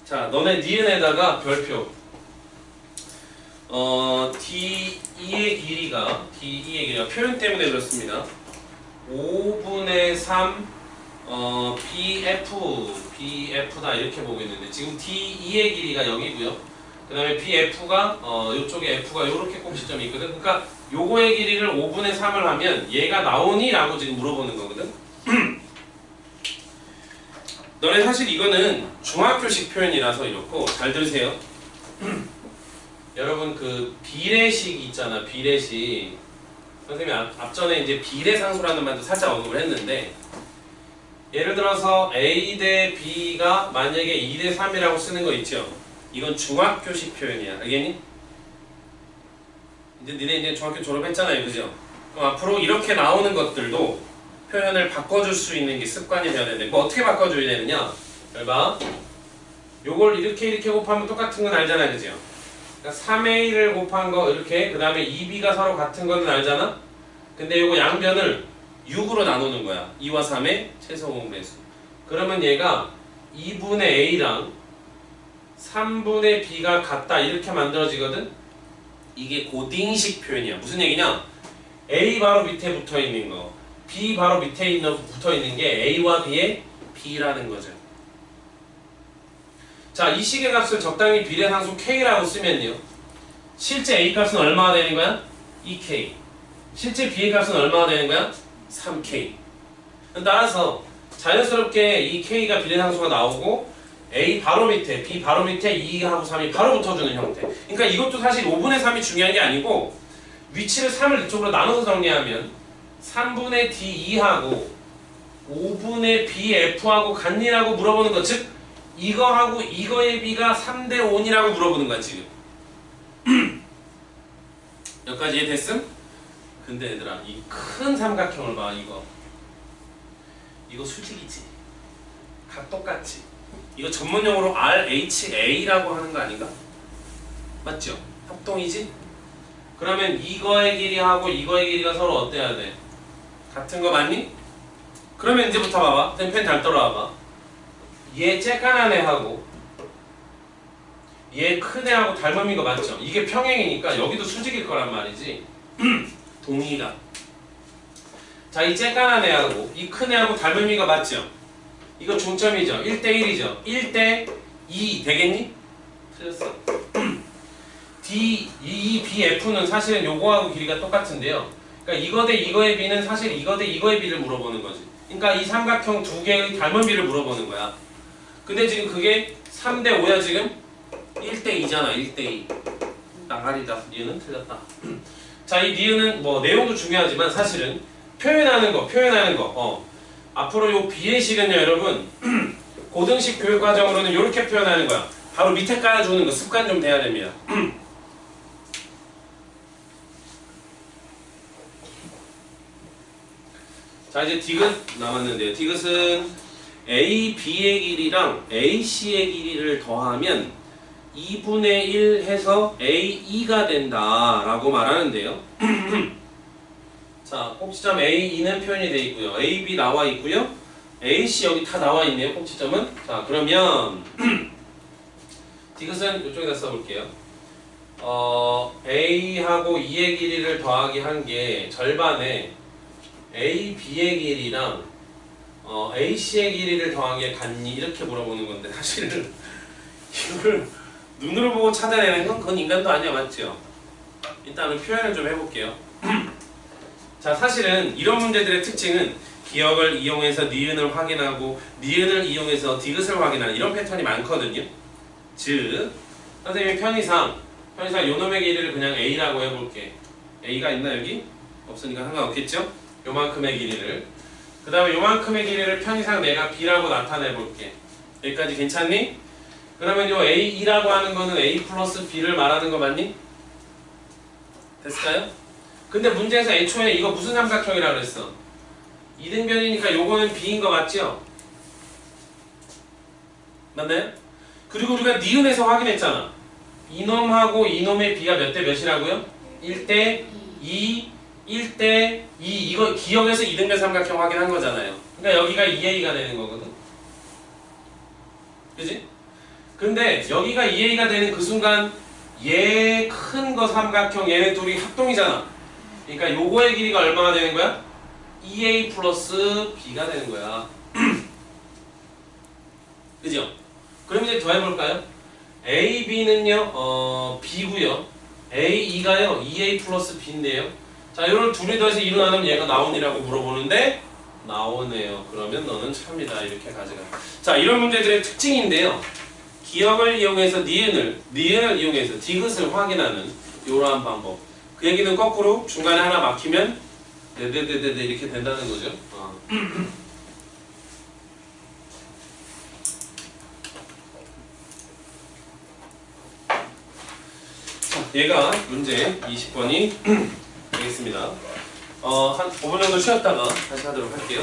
자, 너네 니은에다가 별표 D2의 길이가 표현 때문에 그렇습니다. 5분의 3 BF다 이렇게 보고 있는데 지금 D2의 길이가 여기고요. 그 다음에 BF가 이쪽에 F가 이렇게 꼭지점이 있거든. 그러니까 요거의 길이를 5분의 3을 하면 얘가 나오니? 라고 지금 물어보는 거거든. 너네 사실 이거는 중학교식 표현이라서 이렇고 잘 들으세요. 여러분 그 비례식 있잖아. 비례식. 선생님이 앞전에 이제 비례상수라는 말도 살짝 언급을 했는데 예를 들어서 A 대 B가 만약에 2 대 3이라고 쓰는 거 있죠. 이건 중학교식 표현이야. 알겠니? 이제 니네 이제 중학교 졸업했잖아요. 그죠? 그럼 앞으로 이렇게 나오는 것들도 표현을 바꿔줄 수 있는 게 습관이 되어야 되는데 뭐 어떻게 바꿔줘야 되느냐? 잘 봐. 요걸 이렇게 곱하면 똑같은 건 알잖아. 그죠? 그러니까 3a를 곱한 거 이렇게 그 다음에 2b가 서로 같은 거는 알잖아? 근데 요거 양변을 6으로 나누는 거야. 2와 3의 최소공배수. 그러면 얘가 2분의 a랑 3분의 b가 같다 이렇게 만들어지거든? 이게 고딩식 표현이야. 무슨 얘기냐? a 바로 밑에 붙어있는 거 B 바로 밑에 붙어있는 게 A와 B의 B라는 거죠. 자, 이 식의 값을 적당히 비례상수 K라고 쓰면요. 실제 A 값은 얼마가 되는 거야? 2K. 실제 B의 값은 얼마가 되는 거야? 3K. 따라서 자연스럽게 이 K가 비례상수가 나오고 A 바로 밑에, B 바로 밑에 2하고 3이 바로 붙어주는 형태. 그러니까 이것도 사실 5분의 3이 중요한 게 아니고 위치를 3을 이쪽으로 나눠서 정리하면 3분의 D2하고 5분의 BF하고 같니라고 물어보는 것. 즉 이거하고 이거의 B가 3대 5니라고 물어보는 거야 지금. 여기까지 이해됐음? 근데 얘들아 이 큰 삼각형을 봐. 이거 수직이지. 각 똑같지. 이거 전문용어로 RHA라고 하는 거 아닌가? 맞죠? 합동이지? 그러면 이거의 길이하고 이거의 길이가 서로 어때야 돼? 같은 거 맞니? 그러면 이제부터 봐봐. 펜 잘 따라와봐. 얘 쬐깐한 애하고 얘 큰 애하고 닮음인 거 맞죠? 이게 평행이니까 여기도 수직일 거란 말이지. 동의가. 자, 이 쬐깐한 애하고 이 큰 애하고 닮음이가 맞죠? 이거 중점이죠. 1대1이죠. 1대2 되겠니? 틀렸어. 이 BF는 사실은 요거하고 길이가 똑같은데요. 그러니까 이거 대 이거의 비는 사실 이거 대 이거의 비를 물어보는 거지. 그러니까 이 삼각형 두 개의 닮은 비를 물어보는 거야. 근데 지금 그게 3대 5야 지금? 1대 2잖아. 1대 2. 나가리다. 니은은 틀렸다. 자, 이 니은은 뭐 내용도 중요하지만 사실은 표현하는 거. 앞으로 요 비례식은요, 여러분. 고등식 교육 과정으로는 이렇게 표현하는 거야. 바로 밑에 깔아주는 거 습관 좀 돼야 됩니다. 자, 이제 디귿 남았는데요. 디귿은 A, B의 길이랑 A, C의 길이를 더하면 2분의 1 해서 A, 2가 된다라고 말하는데요. 자, 꼭지점 A, 2는 표현이 되어 있고요. A, B 나와 있고요. A, C 여기 다 나와 있네요. 꼭지점은. 자, 그러면 디귿은 이쪽에다 써볼게요. A하고 2의 길이를 더하기 한 게 절반에 A, B의 길이랑 A, C의 길이를 더하기에 같니? 이렇게 물어보는 건데 사실은 이걸 눈으로 보고 찾아내는 건 그건 인간도 아니야. 맞죠? 일단은 표현을 좀 해볼게요. 자, 사실은 이런 문제들의 특징은 기억을 이용해서 니은을 확인하고 니은을 이용해서 디귿을 확인하는 이런 패턴이 많거든요. 즉 선생님이 편의상 요놈의 길이를 그냥 A라고 해볼게. A가 있나 여기? 없으니까 상관없겠죠? 요만큼의 길이를. 그 다음에 요만큼의 길이를 편의상 내가 B라고 나타내볼게. 여기까지 괜찮니? 그러면 요 A2라고 하는 거는 A 플러스 B를 말하는 거 맞니? 됐을까요? 근데 문제에서 애초에 이거 무슨 삼각형이라고 그랬어? 이등변이니까 요거는 B인 거 맞죠? 맞나요? 그리고 우리가 니은에서 확인했잖아. 이놈하고 이놈의 B가 몇 대 몇이라고요? 1대 2, 1대 2. 이거 기억에서 이등변 삼각형 확인한 거잖아요. 그러니까 여기가 2A가 되는 거거든. 그지? 근데 여기가 2A가 되는 그 순간 얘 큰 거 삼각형 얘네 둘이 합동이잖아. 그러니까 요거의 길이가 얼마가 되는 거야? 2A 플러스 B가 되는 거야. 그죠? 그럼 이제 더 해볼까요? A, B는요, B고요. A, 2가요, 2A 플러스 B인데요. 자, 이걸 둘이 더해서 2로 나누면 얘가 나오니라고 물어보는데 나오네요. 그러면 너는 참이다. 이렇게 가져가. 자, 이런 문제들의 특징인데요. 기억을 이용해서 니은을 이용해서 디귿을 확인하는 이러한 방법. 그 얘기는 거꾸로 중간에 하나 막히면 네네네네 이렇게 된다는 거죠. 얘가 문제 20번이 되겠습니다. 한 5분 정도 쉬었다가 다시 하도록 할게요.